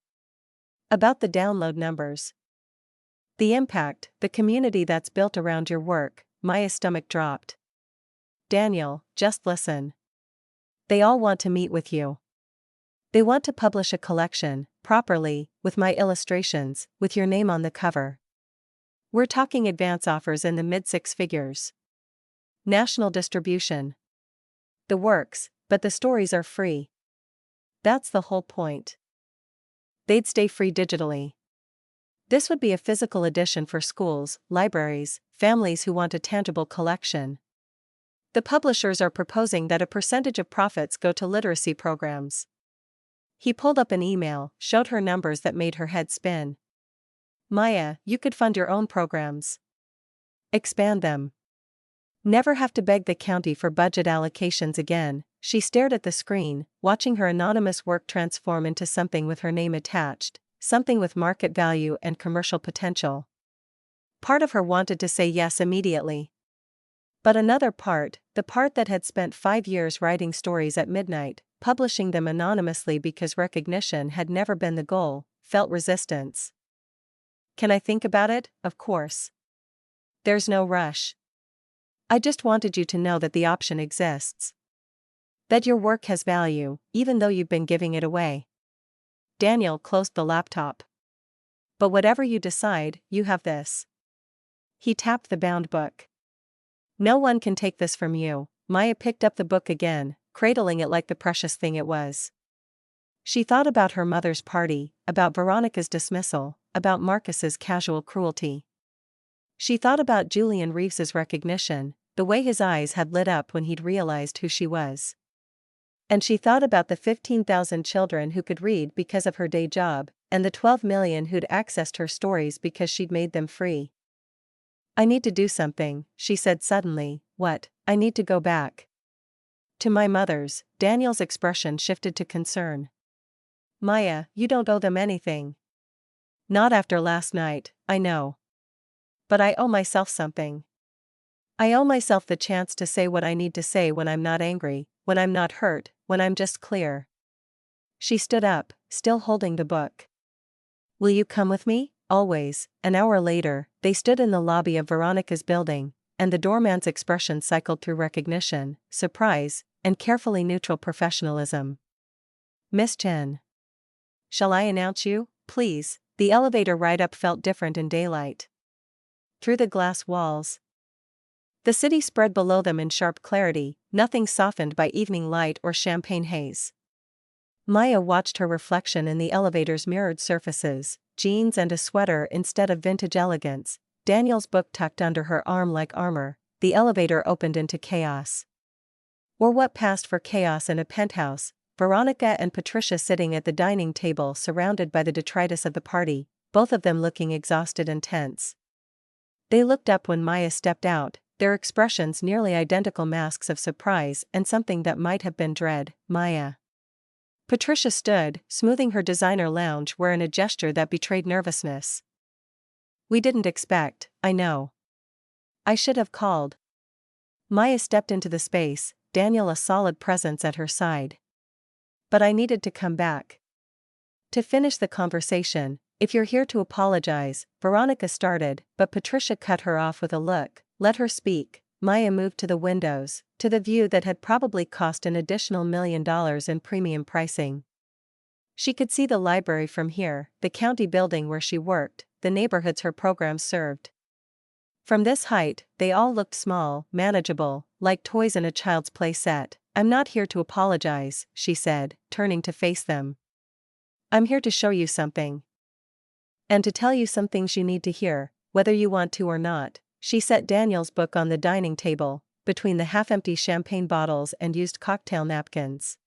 About the download numbers. The impact, the community that's built around your work. Maya's stomach dropped. Daniel, just listen. They all want to meet with you. They want to publish a collection, properly, with my illustrations, with your name on the cover. We're talking advance offers in the mid-6 figures. National distribution. The works, but the stories are free. That's the whole point. They'd stay free digitally. This would be a physical edition for schools, libraries, families who want a tangible collection. The publishers are proposing that a percentage of profits go to literacy programs. He pulled up an email, showed her numbers that made her head spin. Maya, you could fund your own programs. Expand them. Never have to beg the county for budget allocations again. She stared at the screen, watching her anonymous work transform into something with her name attached, something with market value and commercial potential. Part of her wanted to say yes immediately. But another part, the part that had spent 5 years writing stories at midnight, publishing them anonymously because recognition had never been the goal, felt resistance. Can I think about it? Of course. There's no rush. I just wanted you to know that the option exists. That your work has value, even though you've been giving it away. Daniel closed the laptop. But whatever you decide, you have this. He tapped the bound book. No one can take this from you. Maya picked up the book again, cradling it like the precious thing it was. She thought about her mother's party, about Veronica's dismissal, about Marcus's casual cruelty. She thought about Julian Reeves's recognition, the way his eyes had lit up when he'd realized who she was. And she thought about the 15,000 children who could read because of her day job, and the 12 million who'd accessed her stories because she'd made them free. I need to do something, she said suddenly. What? I need to go back. To my mother's. Daniel's expression shifted to concern. Maya, you don't owe them anything. Not after last night, I know. But I owe myself something. I owe myself the chance to say what I need to say when I'm not angry, when I'm not hurt, when I'm just clear. She stood up, still holding the book. Will you come with me? Always. An hour later, they stood in the lobby of Veronica's building, and the doorman's expression cycled through recognition, surprise, and carefully neutral professionalism. Miss Chen. Shall I announce you, please? The elevator ride-up felt different in daylight. Through the glass walls. The city spread below them in sharp clarity, nothing softened by evening light or champagne haze. Maya watched her reflection in the elevator's mirrored surfaces, jeans and a sweater instead of vintage elegance, Daniel's book tucked under her arm like armor. The elevator opened into chaos. Or what passed for chaos in a penthouse, Veronica and Patricia sitting at the dining table surrounded by the detritus of the party, both of them looking exhausted and tense. They looked up when Maya stepped out, their expressions nearly identical masks of surprise and something that might have been dread. Maya. Patricia stood, smoothing her designer loungewear in a gesture that betrayed nervousness. We didn't expect, I know. I should have called. Maya stepped into the space, Daniel a solid presence at her side. But I needed to come back. To finish the conversation, if you're here to apologize, Veronica started, but Patricia cut her off with a look. Let her speak. Maya moved to the windows, to the view that had probably cost an additional $1 million in premium pricing. She could see the library from here, the county building where she worked, the neighborhoods her programs served. From this height, they all looked small, manageable, like toys in a child's play set. I'm not here to apologize, she said, turning to face them. I'm here to show you something. And to tell you some things you need to hear, whether you want to or not. She set Daniel's book on the dining table, between the half-empty champagne bottles and used cocktail napkins.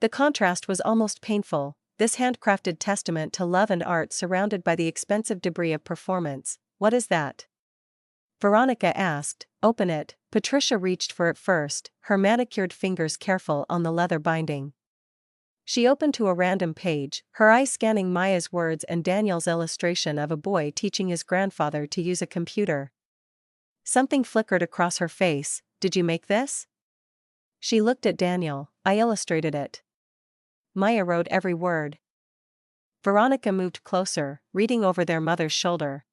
The contrast was almost painful, this handcrafted testament to love and art surrounded by the expensive debris of performance. What is that? Veronica asked. Open it. Patricia reached for it first, her manicured fingers careful on the leather binding. She opened to a random page, her eyes scanning Maya's words and Daniel's illustration of a boy teaching his grandfather to use a computer. Something flickered across her face. Did you make this? She looked at Daniel. I illustrated it. Maya wrote every word. Veronica moved closer, reading over their mother's shoulder.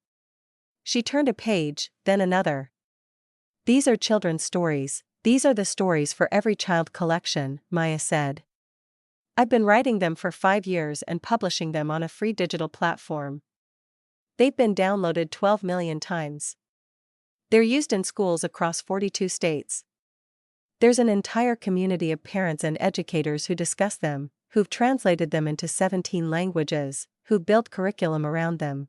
She turned a page, then another. These are children's stories. These are the stories for every child collection, Maya said. I've been writing them for 5 years and publishing them on a free digital platform. They've been downloaded 12 million times. They're used in schools across 42 states. There's an entire community of parents and educators who discuss them, who've translated them into 17 languages, who built curriculum around them.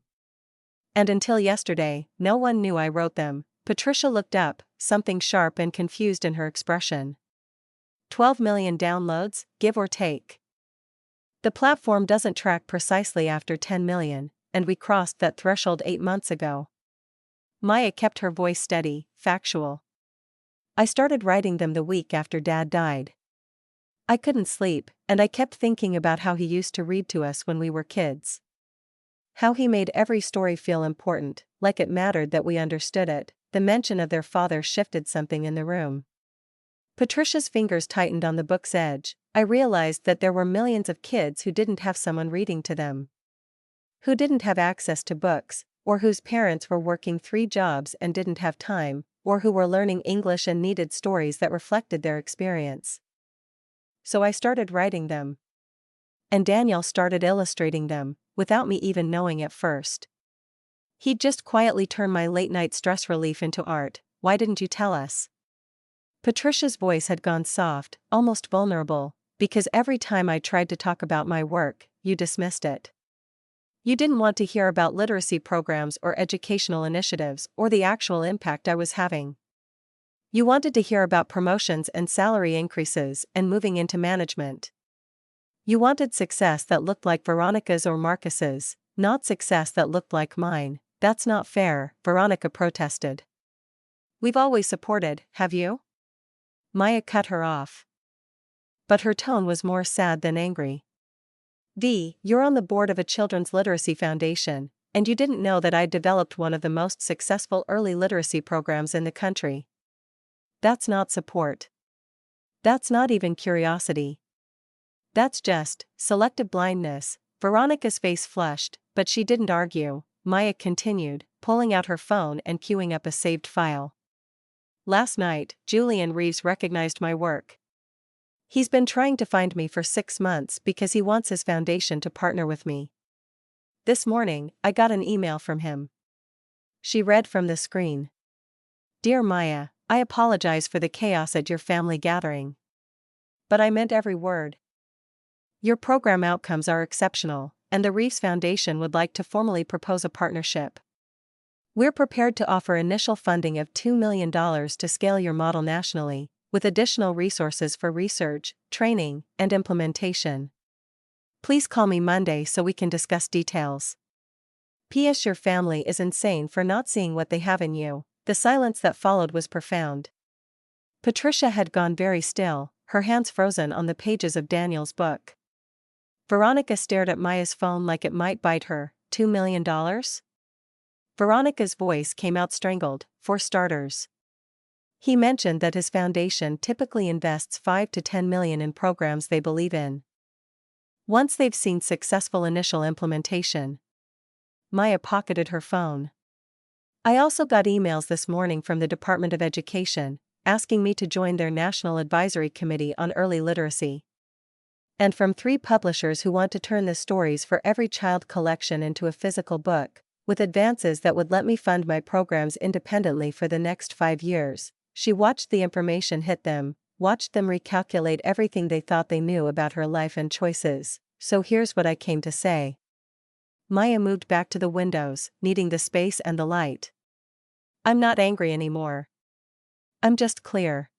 And until yesterday, no one knew I wrote them. Patricia looked up, something sharp and confused in her expression. 12 million downloads, give or take. The platform doesn't track precisely after 10 million, and we crossed that threshold 8 months ago. Maya kept her voice steady, factual. I started writing them the week after Dad died. I couldn't sleep, and I kept thinking about how he used to read to us when we were kids. How he made every story feel important, like it mattered that we understood it. The mention of their father shifted something in the room. Patricia's fingers tightened on the book's edge. I realized that there were millions of kids who didn't have someone reading to them. Who didn't have access to books, or whose parents were working 3 jobs and didn't have time, or who were learning English and needed stories that reflected their experience. So I started writing them. And Daniel started illustrating them, without me even knowing at first. He'd just quietly turn my late-night stress relief into art. Why didn't you tell us? Patricia's voice had gone soft, almost vulnerable, because every time I tried to talk about my work, you dismissed it. You didn't want to hear about literacy programs or educational initiatives or the actual impact I was having. You wanted to hear about promotions and salary increases and moving into management. You wanted success that looked like Veronica's or Marcus's, not success that looked like mine. That's not fair, Veronica protested. We've always supported, have you? Maya cut her off. But her tone was more sad than angry. You're on the board of a children's literacy foundation, and you didn't know that I'd developed one of the most successful early literacy programs in the country. That's not support. That's not even curiosity. That's just selective blindness. Veronica's face flushed, but she didn't argue. Maya continued, pulling out her phone and queuing up a saved file. Last night, Julian Reeves recognized my work. He's been trying to find me for 6 months because he wants his foundation to partner with me. This morning, I got an email from him. She read from the screen. Dear Maya, I apologize for the chaos at your family gathering. But I meant every word. Your program outcomes are exceptional, and the Reeves Foundation would like to formally propose a partnership. We're prepared to offer initial funding of $2 million to scale your model nationally, with additional resources for research, training, and implementation. Please call me Monday so we can discuss details. P.S. Your family is insane for not seeing what they have in you. The silence that followed was profound. Patricia had gone very still, her hands frozen on the pages of Daniel's book. Veronica stared at Maya's phone like it might bite her. $2 million? Veronica's voice came out strangled. For starters. He mentioned that his foundation typically invests 5 to 10 million in programs they believe in. Once they've seen successful initial implementation. Maya pocketed her phone. I also got emails this morning from the Department of Education, asking me to join their National Advisory Committee on Early Literacy. And from 3 publishers who want to turn the Stories for Every Child collection into a physical book, with advances that would let me fund my programs independently for the next 5 years. She watched the information hit them, watched them recalculate everything they thought they knew about her life and choices. So here's what I came to say. Maya moved back to the windows, needing the space and the light. I'm not angry anymore. I'm just clear.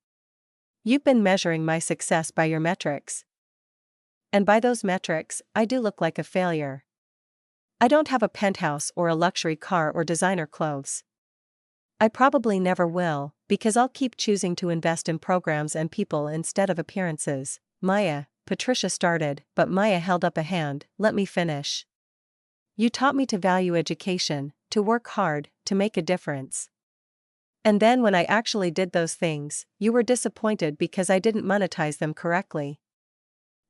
You've been measuring my success by your metrics. And by those metrics, I do look like a failure. I don't have a penthouse or a luxury car or designer clothes. I probably never will, because I'll keep choosing to invest in programs and people instead of appearances. Maya, Patricia started, but Maya held up a hand. Let me finish. You taught me to value education, to work hard, to make a difference. And then when I actually did those things, you were disappointed because I didn't monetize them correctly.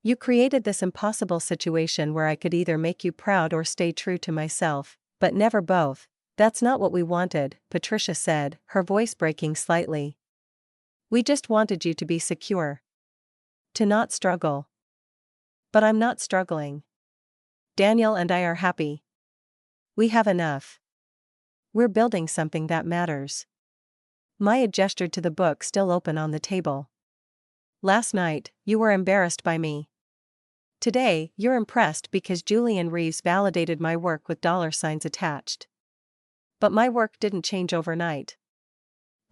You created this impossible situation where I could either make you proud or stay true to myself, but never both. That's not what we wanted, Patricia said, her voice breaking slightly. We just wanted you to be secure. To not struggle. But I'm not struggling. Daniel and I are happy. We have enough. We're building something that matters. Maya gestured to the book still open on the table. Last night, you were embarrassed by me. Today, you're impressed because Julian Reeves validated my work with $signs attached. But my work didn't change overnight.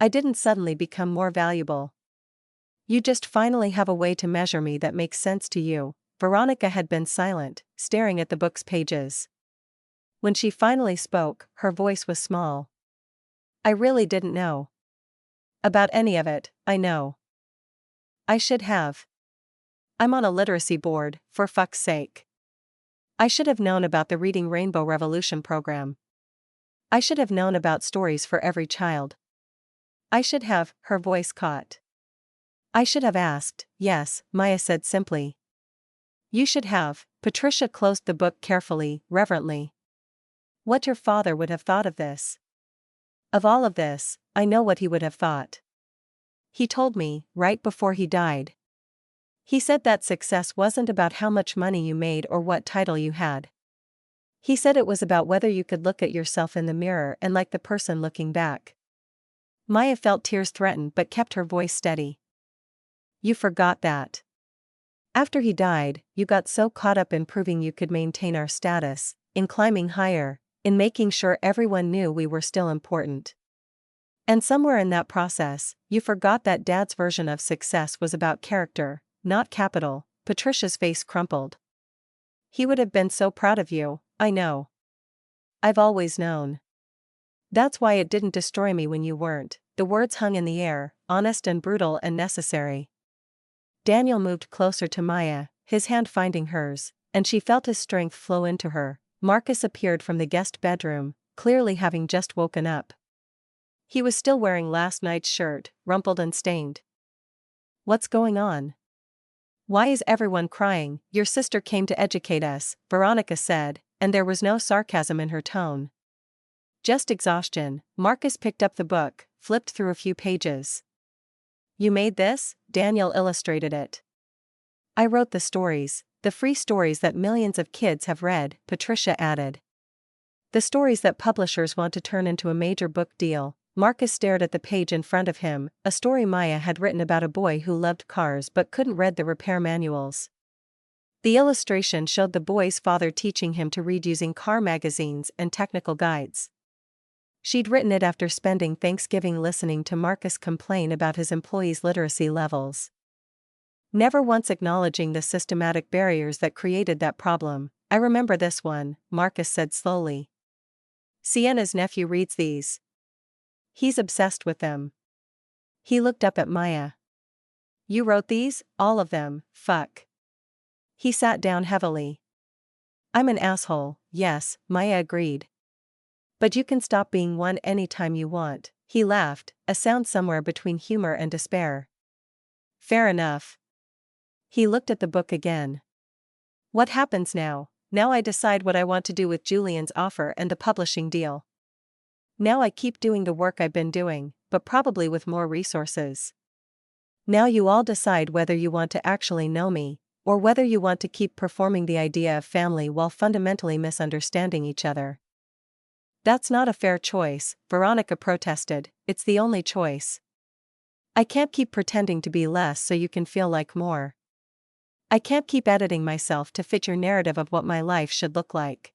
I didn't suddenly become more valuable. You just finally have a way to measure me that makes sense to you. Veronica had been silent, staring at the book's pages. When she finally spoke, her voice was small. I really didn't know. About any of it, I know. I should have. I'm on a literacy board, for fuck's sake. I should have known about the Reading Rainbow Revolution program. I should have known about Stories for Every Child. I should have, her voice caught. I should have asked, yes, Maya said simply. You should have. Patricia closed the book carefully, reverently. What your father would have thought of this. Of all of this, I know what he would have thought. He told me, right before he died. He said that success wasn't about how much money you made or what title you had. He said it was about whether you could look at yourself in the mirror and like the person looking back. Maya felt tears threaten but kept her voice steady. You forgot that. After he died, you got so caught up in proving you could maintain our status, in climbing higher, in making sure everyone knew we were still important. And somewhere in that process, you forgot that Dad's version of success was about character, not capital. Patricia's face crumpled. He would have been so proud of you, I know. I've always known. That's why it didn't destroy me when you weren't. The words hung in the air, honest and brutal and necessary. Daniel moved closer to Maya, his hand finding hers, and she felt his strength flow into her. Marcus appeared from the guest bedroom, clearly having just woken up. He was still wearing last night's shirt, rumpled and stained. What's going on? Why is everyone crying? Your sister came to educate us, Veronica said, and there was no sarcasm in her tone. Just exhaustion. Marcus picked up the book, flipped through a few pages. You made this? Daniel illustrated it. I wrote the stories, the free stories that millions of kids have read, Patricia added. The stories that publishers want to turn into a major book deal. Marcus stared at the page in front of him, a story Maya had written about a boy who loved cars but couldn't read the repair manuals. The illustration showed the boy's father teaching him to read using car magazines and technical guides. She'd written it after spending Thanksgiving listening to Marcus complain about his employees' literacy levels. Never once acknowledging the systematic barriers that created that problem. I remember this one, Marcus said slowly. Sienna's nephew reads these. He's obsessed with them. He looked up at Maya. You wrote these? All of them, fuck. He sat down heavily. I'm an asshole, yes, Maya agreed. But you can stop being one anytime you want. He laughed, a sound somewhere between humor and despair. Fair enough. He looked at the book again. What happens now? Now I decide what I want to do with Julian's offer and the publishing deal. Now I keep doing the work I've been doing, but probably with more resources. Now you all decide whether you want to actually know me, or whether you want to keep performing the idea of family while fundamentally misunderstanding each other. That's not a fair choice, Veronica protested. It's the only choice. I can't keep pretending to be less so you can feel like more. I can't keep editing myself to fit your narrative of what my life should look like.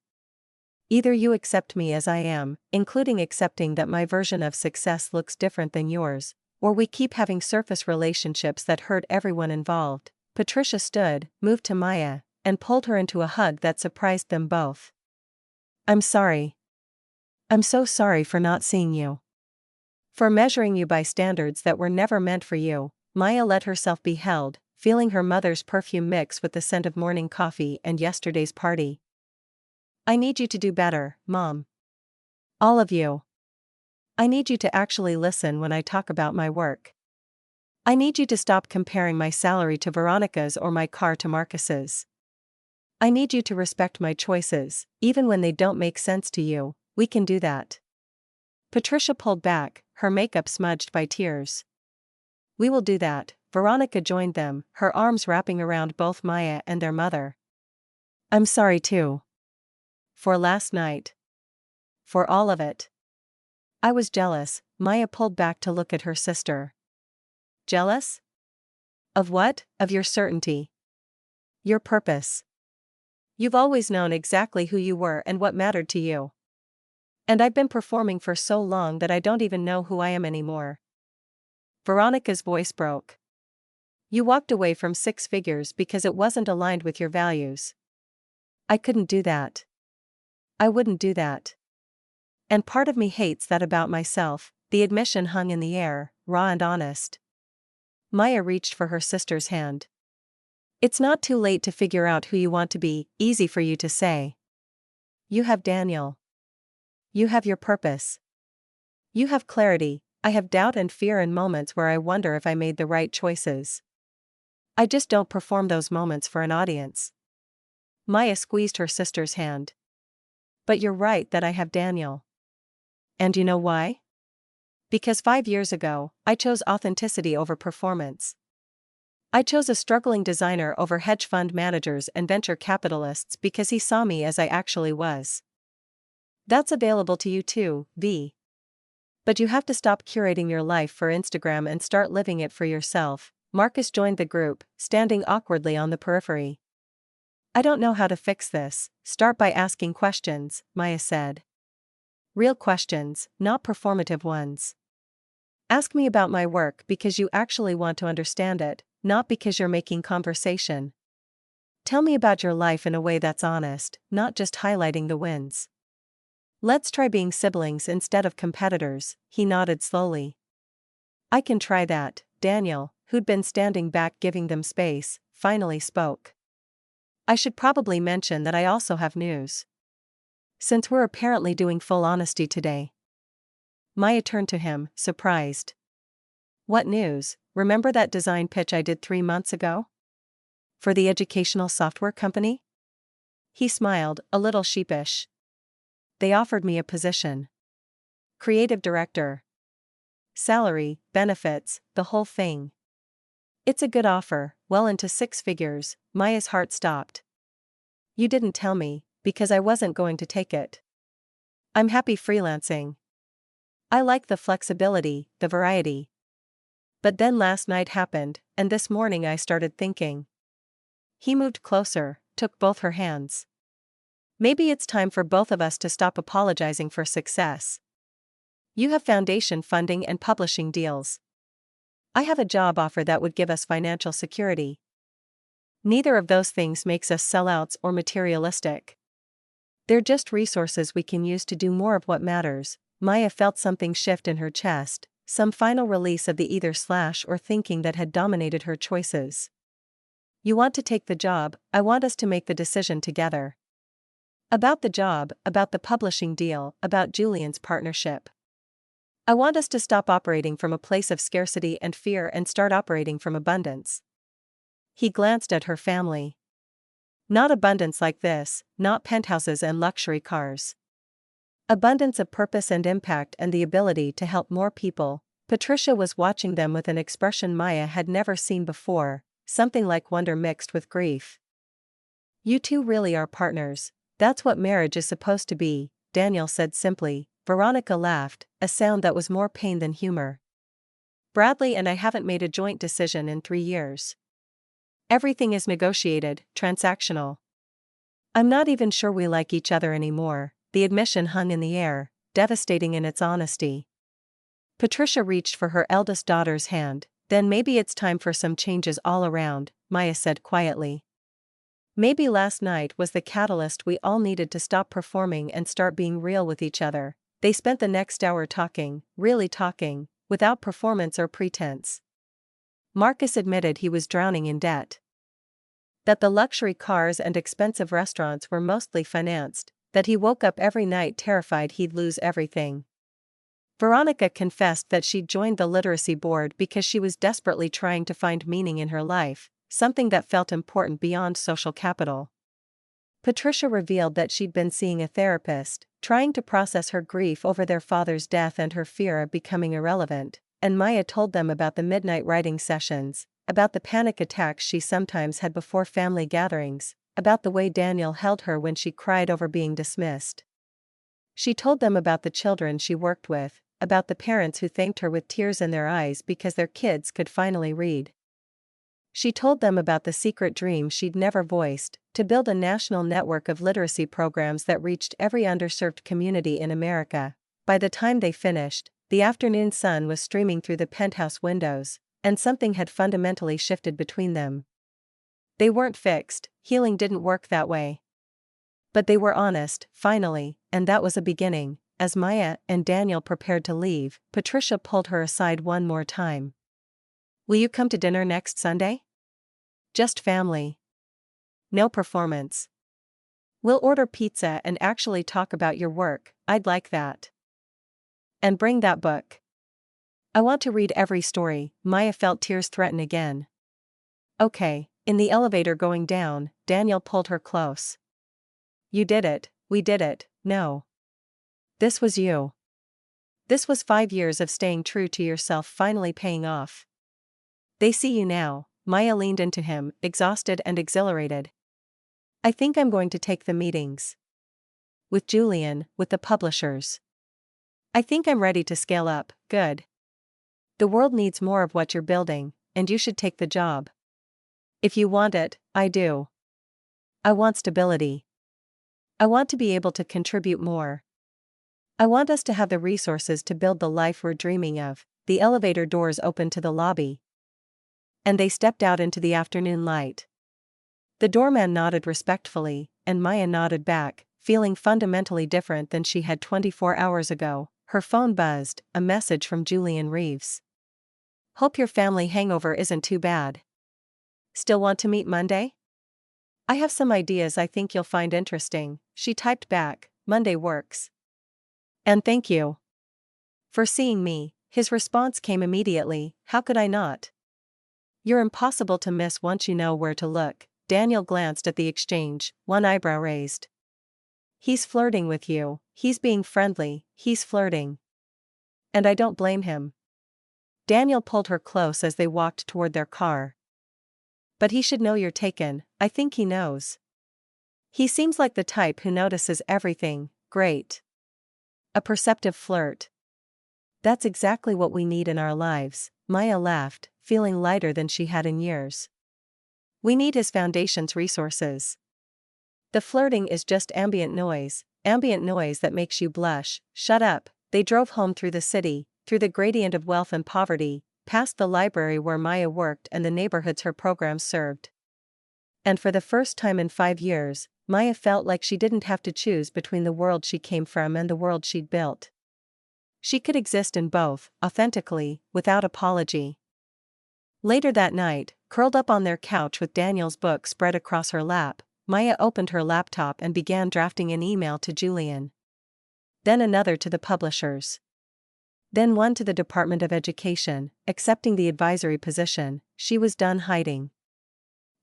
Either you accept me as I am, including accepting that my version of success looks different than yours, or we keep having surface relationships that hurt everyone involved. Patricia stood, moved to Maya, and pulled her into a hug that surprised them both. I'm sorry. I'm so sorry for not seeing you. For measuring you by standards that were never meant for you. Maya let herself be held, feeling her mother's perfume mix with the scent of morning coffee and yesterday's party. I need you to do better, Mom. All of you. I need you to actually listen when I talk about my work. I need you to stop comparing my salary to Veronica's or my car to Marcus's. I need you to respect my choices, even when they don't make sense to you. We can do that. Patricia pulled back, her makeup smudged by tears. We will do that. Veronica joined them, her arms wrapping around both Maya and their mother. I'm sorry too. For last night. For all of it. I was jealous. Maya pulled back to look at her sister. Jealous? Of what? Of your certainty. Your purpose. You've always known exactly who you were and what mattered to you. And I've been performing for so long that I don't even know who I am anymore. Veronica's voice broke. You walked away from 6 figures because it wasn't aligned with your values. I couldn't do that. I wouldn't do that. And part of me hates that about myself. The admission hung in the air, raw and honest. Maya reached for her sister's hand. It's not too late to figure out who you want to be, easy for you to say. You have Daniel. You have your purpose. You have clarity. I have doubt and fear and moments where I wonder if I made the right choices. I just don't perform those moments for an audience. Maya squeezed her sister's hand. But you're right that I have Daniel. And you know why? Because 5 years ago, I chose authenticity over performance. I chose a struggling designer over hedge fund managers and venture capitalists because he saw me as I actually was. That's available to you too, V. But you have to stop curating your life for Instagram and start living it for yourself. Marcus joined the group, standing awkwardly on the periphery. I don't know how to fix this. Start by asking questions, Maya said. Real questions, not performative ones. Ask me about my work because you actually want to understand it, not because you're making conversation. Tell me about your life in a way that's honest, not just highlighting the wins. Let's try being siblings instead of competitors, he nodded slowly. I can try that. Daniel, who'd been standing back giving them space, finally spoke. I should probably mention that I also have news. Since we're apparently doing full honesty today. Maya turned to him, surprised. What news? Remember that design pitch I did 3 months ago? For the educational software company? He smiled, a little sheepish. They offered me a position. Creative director. Salary, benefits, the whole thing. It's a good offer, well into 6 figures. Maya's heart stopped. You didn't tell me, because I wasn't going to take it. I'm happy freelancing. I like the flexibility, the variety. But then last night happened, and this morning I started thinking. He moved closer, took both her hands. Maybe it's time for both of us to stop apologizing for success. You have foundation funding and publishing deals. I have a job offer that would give us financial security. Neither of those things makes us sellouts or materialistic. They're just resources we can use to do more of what matters. Maya felt something shift in her chest, some final release of the either/or thinking that had dominated her choices. You want to take the job, I want us to make the decision together. About the job, about the publishing deal, about Julian's partnership. I want us to stop operating from a place of scarcity and fear and start operating from abundance. He glanced at her family. Not abundance like this, not penthouses and luxury cars. Abundance of purpose and impact and the ability to help more people. Patricia was watching them with an expression Maya had never seen before, something like wonder mixed with grief. You two really are partners, that's what marriage is supposed to be, Daniel said simply. Veronica laughed, a sound that was more pain than humor. Bradley and I haven't made a joint decision in 3 years. Everything is negotiated, transactional. I'm not even sure we like each other anymore. The admission hung in the air, devastating in its honesty. Patricia reached for her eldest daughter's hand. Then maybe it's time for some changes all around, Maya said quietly. Maybe last night was the catalyst we all needed to stop performing and start being real with each other. They spent the next hour talking, really talking, without performance or pretense. Marcus admitted he was drowning in debt. That the luxury cars and expensive restaurants were mostly financed, that he woke up every night terrified he'd lose everything. Veronica confessed that she'd joined the literacy board because she was desperately trying to find meaning in her life, something that felt important beyond social capital. Patricia revealed that she'd been seeing a therapist, trying to process her grief over their father's death and her fear of becoming irrelevant, and Maya told them about the midnight writing sessions, about the panic attacks she sometimes had before family gatherings, about the way Daniel held her when she cried over being dismissed. She told them about the children she worked with, about the parents who thanked her with tears in their eyes because their kids could finally read. She told them about the secret dream she'd never voiced, to build a national network of literacy programs that reached every underserved community in America. By the time they finished, the afternoon sun was streaming through the penthouse windows, and something had fundamentally shifted between them. They weren't fixed, healing didn't work that way. But they were honest, finally, and that was a beginning. As Maya and Daniel prepared to leave, Patricia pulled her aside one more time. Will you come to dinner next Sunday? Just family. No performance. We'll order pizza and actually talk about your work, I'd like that. And bring that book. I want to read every story. Maya felt tears threaten again. Okay. In the elevator going down, Daniel pulled her close. You did it, we did it, no. This was you. This was 5 years of staying true to yourself finally paying off. They see you now. Maya leaned into him, exhausted and exhilarated. I think I'm going to take the meetings. With Julian, with the publishers. I think I'm ready to scale up, good. The world needs more of what you're building, and you should take the job. If you want it, I do. I want stability. I want to be able to contribute more. I want us to have the resources to build the life we're dreaming of. The elevator doors opened to the lobby. And they stepped out into the afternoon light. The doorman nodded respectfully, and Maya nodded back, feeling fundamentally different than she had 24 hours ago. Her phone buzzed, a message from Julian Reeves. Hope your family hangover isn't too bad. Still want to meet Monday? I have some ideas I think you'll find interesting, she typed back. Monday works. And thank you for seeing me. His response came immediately, how could I not? You're impossible to miss once you know where to look. Daniel glanced at the exchange, one eyebrow raised. He's flirting with you, he's being friendly, he's flirting. And I don't blame him. Daniel pulled her close as they walked toward their car. But he should know you're taken, I think he knows. He seems like the type who notices everything, great. A perceptive flirt. That's exactly what we need in our lives, Maya laughed, feeling lighter than she had in years. We need his foundation's resources. The flirting is just ambient noise that makes you blush. Shut up, They drove home through the city, through the gradient of wealth and poverty, past the library where Maya worked and the neighborhoods her programs served. And for the first time in 5 years, Maya felt like she didn't have to choose between the world she came from and the world she'd built. She could exist in both, authentically, without apology. Later that night, curled up on their couch with Daniel's book spread across her lap, Maya opened her laptop and began drafting an email to Julian. Then another to the publishers. Then one to the Department of Education, accepting the advisory position. She was done hiding.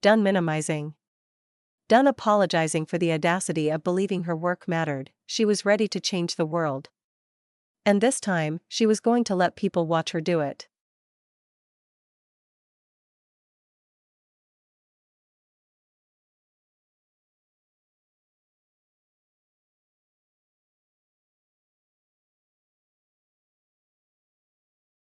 Done minimizing. Done apologizing for the audacity of believing her work mattered. She was ready to change the world. And this time, she was going to let people watch her do it.